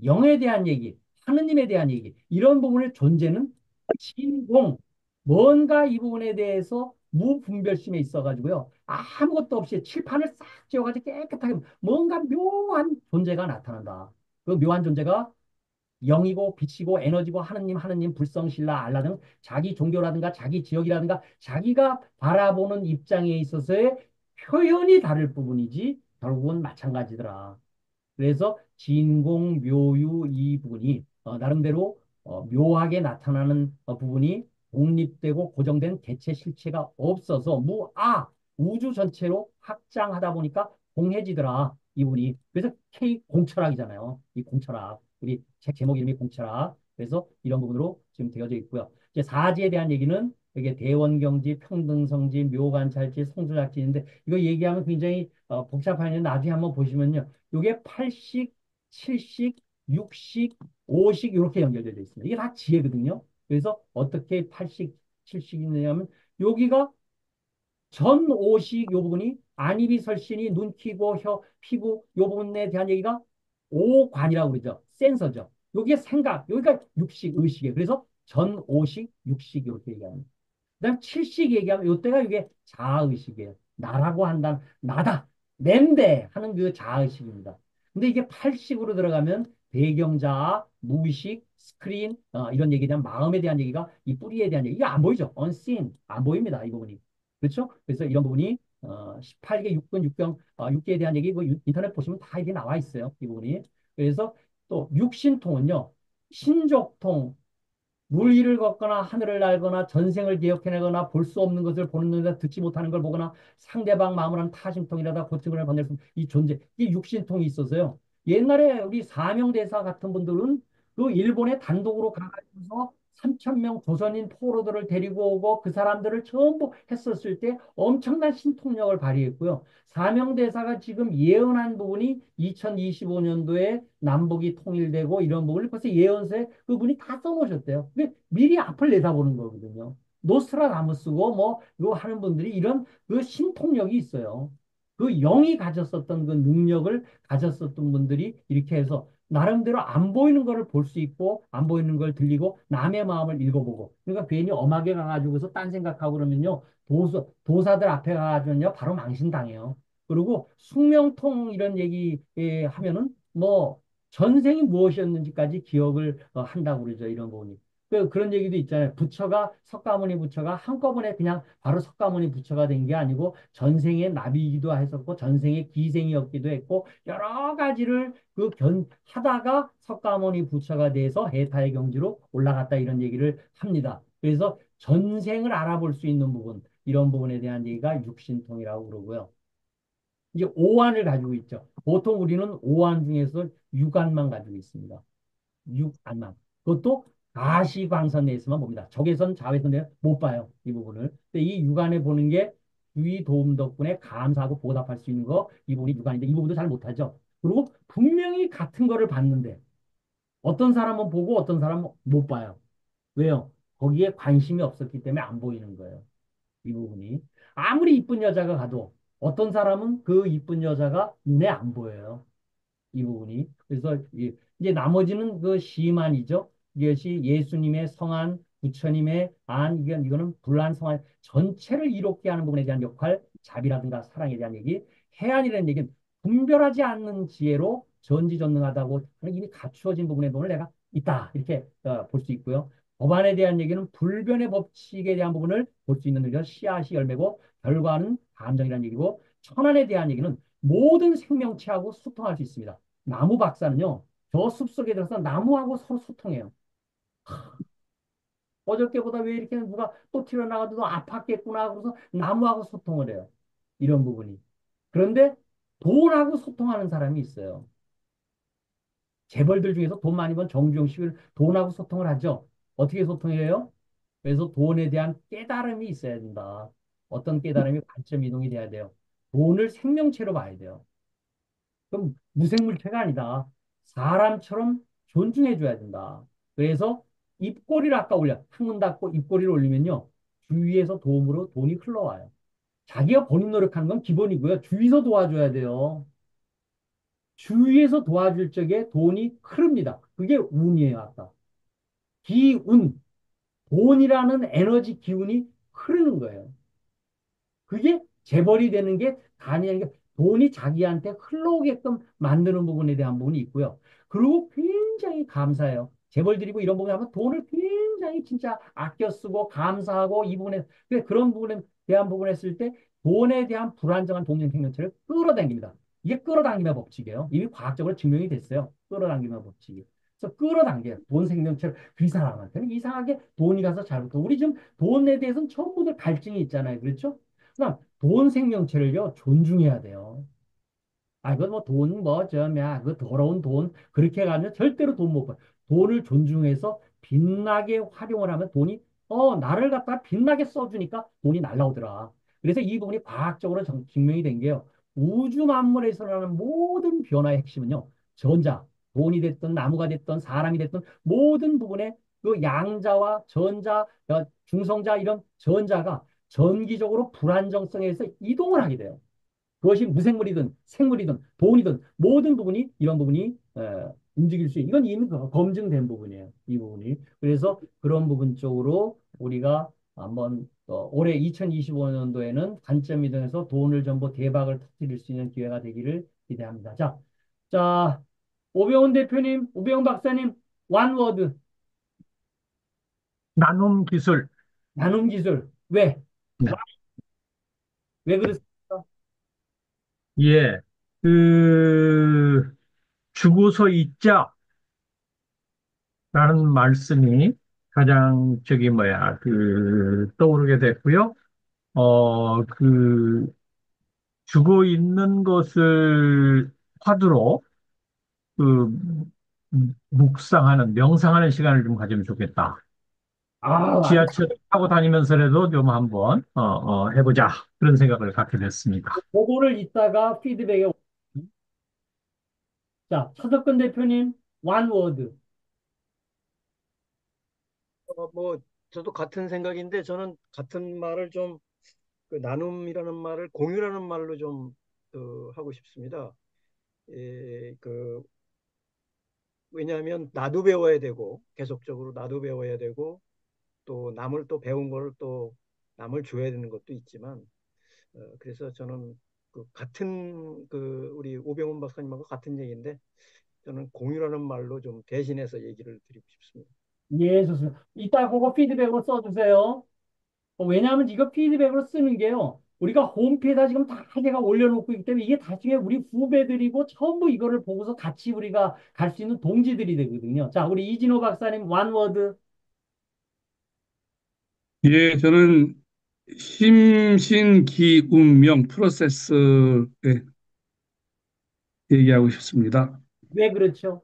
영에 대한 얘기, 하느님에 대한 얘기, 이런 부분의 존재는 진공, 뭔가 이 부분에 대해서 무분별심에 있어가지고요. 아무것도 없이 칠판을 싹 지워가지고 깨끗하게 뭔가 묘한 존재가 나타난다. 그 묘한 존재가 영이고 빛이고 에너지고 하느님, 하느님, 불성, 신라, 알라 등 자기 종교라든가 자기 지역이라든가 자기가 바라보는 입장에 있어서의 표현이 다를 부분이지 결국은 마찬가지더라. 그래서 진공, 묘유 이 부분이 나름대로 묘하게 나타나는 부분이 독립되고 고정된 개체 실체가 없어서 우주 전체로 확장하다 보니까 공해지더라. 이 부분이. 그래서 K 공철학이잖아요. 이 공철학. 우리 책 제목 이름이 공철학. 그래서 이런 부분으로 지금 되어져 있고요. 이제 사지에 대한 얘기는 이게 대원경지, 평등성지, 묘관찰지, 성소작지인데 이거 얘기하면 굉장히 복잡하는데 나중에 한번 보시면요. 요게 8식, 7식, 6식, 5식 이렇게 연결되어 있습니다. 이게 다 지혜거든요. 그래서 어떻게 8식, 7식이 있느냐면 여기가 전오식 요 부분이 안입이 설신이 눈, 키고, 혀, 피부 요 부분에 대한 얘기가 오관이라고 그러죠. 센서죠. 여기에 생각, 여기가 육식, 의식이에요. 그래서 전오식, 육식 이렇게 얘기합니다. 그다음 칠식 얘기하면 이때가 이게 자아의식이에요. 나라고 한다, 나다, 낸데 하는 그 자아의식입니다. 근데 이게 팔식으로 들어가면 배경자아, 무의식, 스크린 이런 얘기에 대한 마음에 대한 얘기가 이 뿌리에 대한 얘기 이게 안 보이죠. unseen 안 보입니다. 이 부분이. 그렇죠? 그래서 이런 부분이 18개 육근 육경 6개에 대한 얘기 그 인터넷 보시면 다 이게 나와 있어요. 이 부분이. 그래서 또 육신통은요. 신족통, 물 위를 걷거나 하늘을 날거나 전생을 기억해내거나 볼 수 없는 것을 보는 눈에서 듣지 못하는 걸 보거나 상대방 마음을 하는 타심통이라다 고증을 번낼 수 없는 이 존재, 이 육신통이 있어서요. 옛날에 우리 사명대사 같은 분들은 그 일본에 단독으로 가가지고서 3천 명 조선인 포로들을 데리고 오고 그 사람들을 전부 했었을 때 엄청난 신통력을 발휘했고요. 사명대사가 지금 예언한 부분이 2025년도에 남북이 통일되고 이런 부분을 벌써 예언서에 그분이 다 써놓으셨대요. 근데 미리 앞을 내다보는 거거든요. 노스트라다무스고 뭐 이거 하는 분들이 이런 그 신통력이 있어요. 그 영이 가졌었던 그 능력을 가졌었던 분들이 이렇게 해서 나름대로 안 보이는 거를 볼 수 있고 안 보이는 걸 들리고 남의 마음을 읽어보고 그러니까 괜히 엄하게 가가지고서 딴 생각하고 그러면요 도사들 앞에 가가지고요 바로 망신당해요. 그리고 숙명통 이런 얘기 하면은 뭐 전생이 무엇이었는지까지 기억을 한다고 그러죠. 이런 부분이. 그런 얘기도 있잖아요. 부처가 석가모니 부처가 한꺼번에 그냥 바로 석가모니 부처가 된 게 아니고 전생의 나비이기도 했었고 전생의 기생이었기도 했고 여러 가지를 하다가 석가모니 부처가 돼서 해탈의 경지로 올라갔다 이런 얘기를 합니다. 그래서 전생을 알아볼 수 있는 부분 이런 부분에 대한 얘기가 육신통이라고 그러고요. 이제 오안을 가지고 있죠. 보통 우리는 오안 중에서 육안만 가지고 있습니다. 육안만. 그것도 가시광선 내에서만 봅니다. 적외선, 자외선 내에 못 봐요. 이 부분을. 근데 이 육안에 보는 게 주위 도움 덕분에 감사하고 보답할 수 있는 거 이 부분이 육아인데 이 부분도 잘 못하죠. 그리고 분명히 같은 거를 봤는데 어떤 사람은 보고 어떤 사람은 못 봐요. 왜요? 거기에 관심이 없었기 때문에 안 보이는 거예요. 이 부분이. 아무리 이쁜 여자가 가도 어떤 사람은 그 이쁜 여자가 눈에 안 보여요. 이 부분이. 그래서 이제 나머지는 그 시만이죠. 이것이 예수님의 성안, 부처님의 안, 이거는 불란성안 전체를 이롭게 하는 부분에 대한 역할, 자비라든가 사랑에 대한 얘기, 해안이라는 얘기는 분별하지 않는 지혜로 전지전능하다고 하는 이미 갖추어진 부분의 돈을 내가 있다. 이렇게 볼 수 있고요. 법안에 대한 얘기는 불변의 법칙에 대한 부분을 볼 수 있는 의미가 씨앗이 열매고 결과는 감정이라는 얘기고 천안에 대한 얘기는 모든 생명체하고 소통할 수 있습니다. 나무 박사는요, 저 숲속에 들어서 나무하고 서로 소통해요. 어저께보다 왜 이렇게 누가 또 튀어나가도 너 아팠겠구나. 그래서 나무하고 소통을 해요. 이런 부분이. 그런데 돈하고 소통하는 사람이 있어요. 재벌들 중에서 돈 많이 번 정주영 씨를 돈하고 소통을 하죠. 어떻게 소통해요? 그래서 돈에 대한 깨달음이 있어야 된다. 어떤 깨달음이 관점 이동이 돼야 돼요. 돈을 생명체로 봐야 돼요. 그럼 무생물체가 아니다. 사람처럼 존중해줘야 된다. 그래서 입꼬리를 아까 올려. 창문 닫고 입꼬리를 올리면요. 주위에서 도움으로 돈이 흘러와요. 자기가 본인 노력하는 건 기본이고요. 주위에서 도와줘야 돼요. 주위에서 도와줄 적에 돈이 흐릅니다. 그게 운이에요, 아까. 기운, 돈이라는 에너지 기운이 흐르는 거예요. 그게 재벌이 되는 게 아니라는 게 돈이 자기한테 흘러오게끔 만드는 부분에 대한 부분이 있고요. 그리고 굉장히 감사해요. 재벌 드리고 이런 부분에 하면 돈을 굉장히 진짜 아껴 쓰고 감사하고 이 부분에 그런 부분에 대한 부분에 했을 때 돈에 대한 불안정한 동전 생명체를 끌어당깁니다. 이게 끌어당김의 법칙이에요. 이미 과학적으로 증명이 됐어요. 끌어당김의 법칙이. 그래서 끌어당겨요. 돈 생명체를 그 사람한테는 이상하게 돈이 가서 잘못하고 우리 지금 돈에 대해서는 전부들 갈증이 있잖아요. 그렇죠? 그다음 돈 생명체를요 존중해야 돼요. 아 이거 뭐 돈 뭐 저냐 그 더러운 돈 그렇게 가면 절대로 돈 못 벌. 돈을 존중해서 빛나게 활용을 하면 돈이 나를 갖다 빛나게 써주니까 돈이 날라오더라. 그래서 이 부분이 과학적으로 증명이 된 게요. 우주 만물에서 일어나는 모든 변화의 핵심은요. 전자, 돈이 됐든 나무가 됐든 사람이 됐든 모든 부분에 그 양자와 전자, 중성자 이런 전자가 전기적으로 불안정성에서 이동을 하게 돼요. 그것이 무생물이든 생물이든 돈이든 모든 부분이 이런 부분이 움직일 수 있는 이건 이미 검증된 부분이에요. 이 부분이. 그래서 그런 부분 쪽으로 우리가 한번 올해 2025년도에는 관점 이동해서 돈을 전부 대박을 터뜨릴 수 있는 기회가 되기를 기대합니다. 자, 오병훈 대표님, 오병훈 박사님, 완워드 나눔 기술. 나눔 기술 왜? 네. 왜 그렇습니까? 예. 그, 주고서 잊자라는 말씀이 가장 떠오르게 됐고요. 주고 있는 것을 화두로, 그, 명상하는 시간을 좀 가지면 좋겠다. 아주 지하철 타고 다니면서라도 좀 한번, 해보자. 그런 생각을 갖게 됐습니다. 그거를 이따가 피드백에 자, 차석근 대표님, 완워드. 뭐 저도 같은 생각인데 저는 같은 말을 좀 그 나눔이라는 말을 공유라는 말로 좀 하고 싶습니다. 왜냐하면 나도 배워야 되고 계속적으로 나도 배워야 되고 또 남을 또 배운 거를 또 남을 줘야 되는 것도 있지만 그래서 저는 그 같은 우리 오병훈 박사님하고 같은 얘기인데 저는 공유라는 말로 좀 대신해서 얘기를 드리고 싶습니다. 예, 좋습니다. 이따 그거 피드백으로 써주세요. 왜냐하면 이거 피드백으로 쓰는 게요. 우리가 홈페이지에다 지금 다 제가 올려놓고 있기 때문에 이게 나중에 우리 후배들이고 전부 이거를 보고서 같이 우리가 갈 수 있는 동지들이 되거든요. 자, 우리 이진호 박사님, 완워드. 예, 저는 심신기운명 프로세스에 얘기하고 싶습니다. 왜 그렇죠?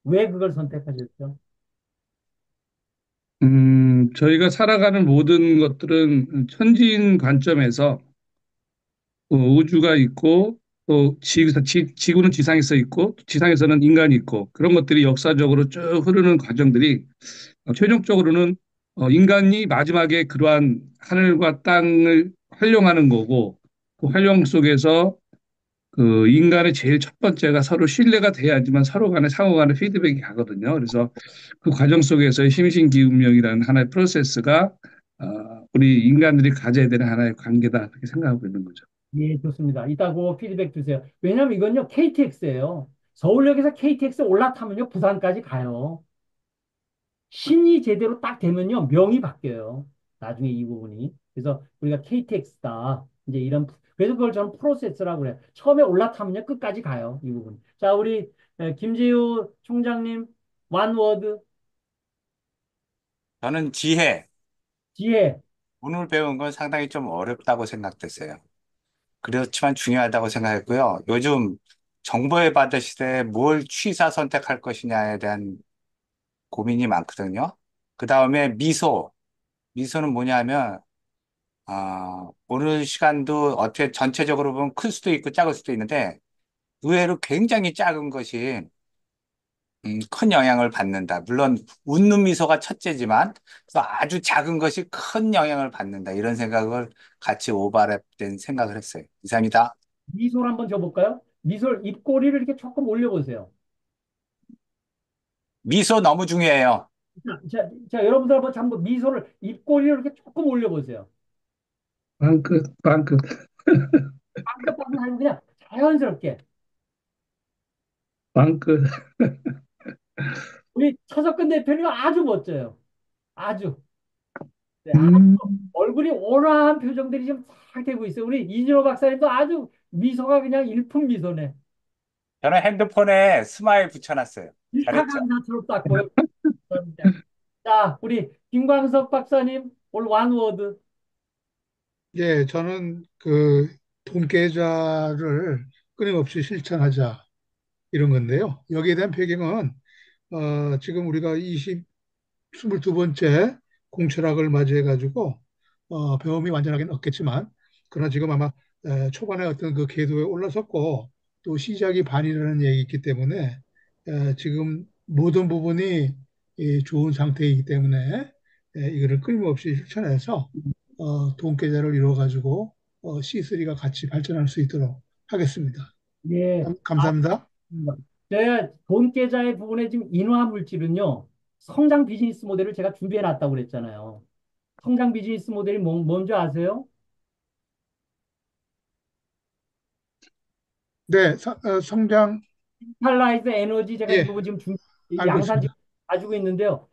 왜 그걸 선택하셨죠? 저희가 살아가는 모든 것들은 천지인 관점에서 우주가 있고 또 지구는 지상에 서 있고 지상에서는 인간이 있고 그런 것들이 역사적으로 쭉 흐르는 과정들이 최종적으로는 인간이 마지막에 그러한 하늘과 땅을 활용하는 거고 그 활용 속에서 그 인간의 제일 첫 번째가 서로 신뢰가 돼야지만 서로 간에 상호 간에 피드백이 가거든요. 그래서 그 과정 속에서의 심신기운명이라는 하나의 프로세스가 우리 인간들이 가져야 되는 하나의 관계다 그렇게 생각하고 있는 거죠. 예, 좋습니다. 이따고 피드백 주세요. 왜냐면 이건요, KTX예요. 서울역에서 KTX 올라타면요, 부산까지 가요. 신이 제대로 딱 되면요, 명이 바뀌어요. 나중에 이 부분이. 그래서 우리가 KTX다. 이제 이런, 그래서 그걸 저는 프로세스라고 그래요. 처음에 올라타면요, 끝까지 가요. 이 부분. 자, 우리 김재우 총장님, 완워드, 저는 지혜, 지혜. 오늘 배운 건 상당히 좀 어렵다고 생각됐어요. 그렇지만 중요하다고 생각했고요. 요즘 정보에 받을 시대에 뭘 취사 선택할 것이냐에 대한 고민이 많거든요. 그 다음에 미소. 미소는 뭐냐면, 오늘 시간도 어떻게 전체적으로 보면 클 수도 있고 작을 수도 있는데, 의외로 굉장히 작은 것이 큰 영향을 받는다. 물론 웃는 미소가 첫째지만 또 아주 작은 것이 큰 영향을 받는다. 이런 생각을 같이 오버랩된 생각을 했어요. 이상입니다. 미소를 한번 줘볼까요? 미소, 입꼬리를 이렇게 조금 올려보세요. 미소 너무 중요해요. 자, 여러분들 한번 미소를, 입꼬리를 이렇게 조금 올려보세요. 빵끝, 빵끝. 빵긋빵긋 하면 그냥 자연스럽게. 빵끝. 우리 차석근 대표님 아주 멋져요. 아주. 네, 아주 음, 얼굴이 온화한 표정들이 좀 싹 되고 있어요. 우리 이진호 박사님도 아주 미소가 그냥 일품 미소네. 저는 핸드폰에 스마일 붙여놨어요. 잘했죠? 일타강사처럼 딱 보여. 자, 우리 김광석 박사님 오늘 완워드. 예, 저는 그 돈계좌를 끊임없이 실천하자 이런 건데요. 여기에 대한 배경은 지금 우리가 22번째 공철학을 맞이해 가지고 배움이 완전하게는 없겠지만 그러나 지금 아마 초반에 어떤 그 궤도에 올라섰고 또 시작이 반이라는 얘기 있기 때문에 지금 모든 부분이 좋은 상태이기 때문에 이거를 끊임없이 실천해서 돈계좌를 이루어 가지고 C3가 같이 발전할 수 있도록 하겠습니다. 예. 감사합니다. 제가 돈 계좌의 부분에 지금 인화 물질은요. 성장 비즈니스 모델을 제가 준비해 놨다고 그랬잖아요. 성장 비즈니스 모델이 뭔지 아세요? 네, 성장, 디지탈라이즈 에너지 제가 이 예, 부분 지금 알고 양산 있습니다. 지금 가지고 있는데요.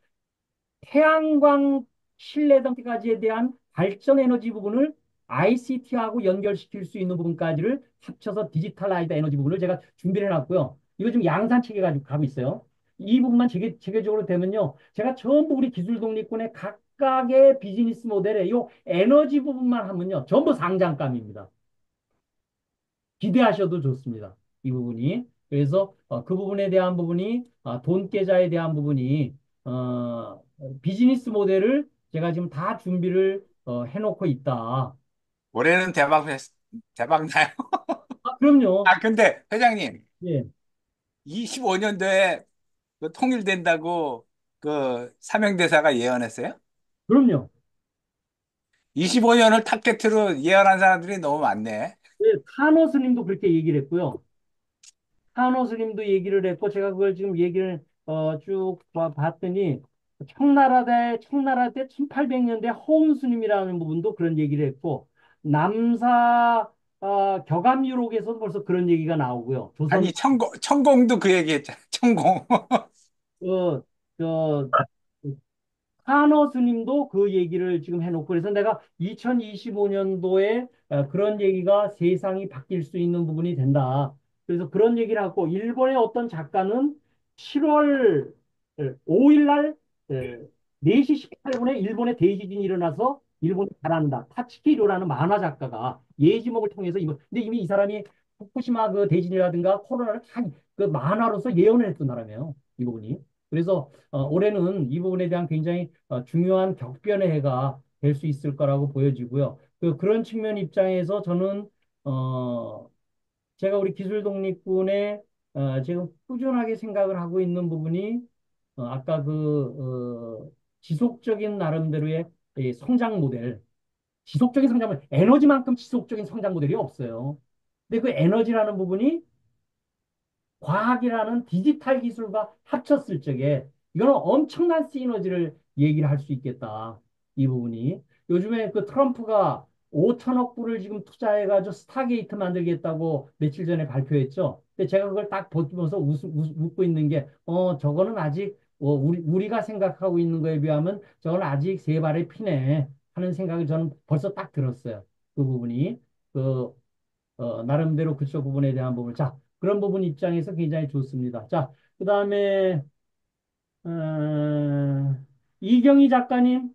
태양광 실내 등까지에 대한 발전 에너지 부분을 ICT하고 연결시킬 수 있는 부분까지를 합쳐서 디지털라이드 에너지 부분을 제가 준비를 해놨고요. 이거 지금 양산 체계 가지고 가고 있어요. 이 부분만 체계적으로 되면요. 제가 전부 우리 기술 독립군의 각각의 비즈니스 모델에 이 에너지 부분만 하면요. 전부 상장감입니다. 기대하셔도 좋습니다. 이 부분이. 그래서 그 부분에 대한 부분이 돈 계좌에 대한 부분이 어, 비즈니스 모델을 제가 지금 다 준비를 해놓고 있다. 올해는 대박 나요. 그럼요. 근데 회장님, 예, 25년도에 통일된다고 그 삼형대사가 예언했어요? 그럼요. 25년을 타겟으로 예언한 사람들이 너무 많네. 예, 카노 스님도 그렇게 얘기를 했고요. 한호 스님도 얘기를 했고 제가 그걸 지금 얘기를 쭉 봤더니 청나라 때 1800년대 허운 스님이라는 부분도 그런 얘기를 했고 남사 격암유록에서도 벌써 그런 얘기가 나오고요. 조선 아니, 천공도 그 얘기 했잖아. 천공. 어, 저 한어 스님도 그 얘기를 지금 해놓고 그래서 내가 2025년도에 그런 얘기가 세상이 바뀔 수 있는 부분이 된다. 그래서 그런 얘기를 하고 일본의 어떤 작가는 7월 5일 날 4시 18분에 일본에 대지진이 일어나서 일본이 가라앉는다. 타치키로라는 만화 작가가 예지몽을 통해서 근데 이미 이 사람이 후쿠시마 그 대진이라든가 코로나를 다 그 만화로서 예언을 했던 사람이에요. 이 부분이. 그래서 올해는 이 부분에 대한 굉장히 중요한 격변의 해가 될 수 있을 거라고 보여지고요. 그런 측면 입장에서 저는 어, 제가 우리 기술 독립군에 지금 꾸준하게 생각을 하고 있는 부분이 아까 지속적인 나름대로의 이 성장 모델, 지속적인 성장 모델, 에너지만큼 지속적인 성장 모델이 없어요. 근데 그 에너지라는 부분이 과학이라는 디지털 기술과 합쳤을 적에 이거는 엄청난 시너지를 얘기를 할 수 있겠다. 이 부분이. 요즘에 그 트럼프가 5천억 불을 지금 투자해가지고 스타게이트 만들겠다고 며칠 전에 발표했죠. 근데 제가 그걸 딱 보면서 웃고 있는 게, 저거는 아직, 우리가 생각하고 있는 거에 비하면 저건 아직 세 발의 피네 하는 생각이 저는 벌써 딱 들었어요. 그 부분이. 그, 나름대로 그쪽 부분에 대한 부분. 자, 그런 부분 입장에서 굉장히 좋습니다. 자, 그 다음에, 이경희 작가님.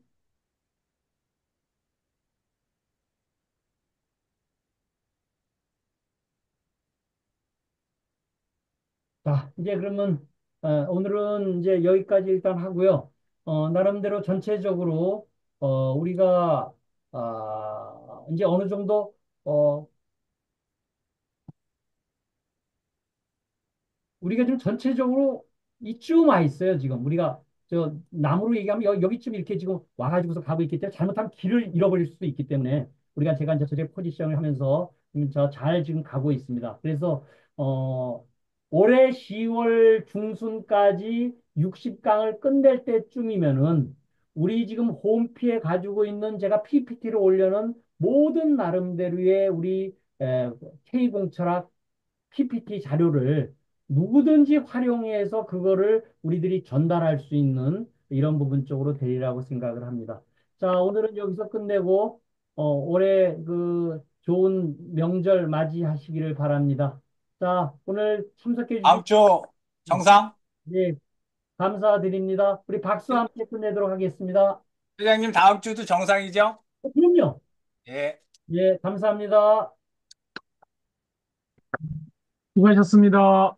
자, 이제 그러면, 오늘은 이제 여기까지 일단 하고요. 나름대로 전체적으로, 우리가, 이제 어느 정도, 어, 우리가 좀 전체적으로 이쯤 와 있어요, 지금. 우리가 저 남으로 얘기하면 여기쯤 이렇게 지금 와가지고서 가고 있기 때문에 잘못하면 길을 잃어버릴 수도 있기 때문에 제가 이제 저쪽 포지션을 하면서 저 잘 지금 가고 있습니다. 그래서 어 올해 10월 중순까지 60강을 끝낼 때쯤이면은 우리 지금 홈피에 가지고 있는 제가 PPT를 올려놓은 모든 나름대로의 우리 K공철학 PPT 자료를 누구든지 활용해서 그거를 우리들이 전달할 수 있는 이런 부분 쪽으로 되리라고 생각을 합니다. 자, 오늘은 여기서 끝내고, 올해 좋은 명절 맞이하시기를 바랍니다. 자, 오늘 참석해 주신, 다음 주 정상? 네, 감사드립니다. 우리 박수 함께 끝내도록 하겠습니다. 회장님 다음 주도 정상이죠? 그럼요. 예. 예, 감사합니다. 수고하셨습니다.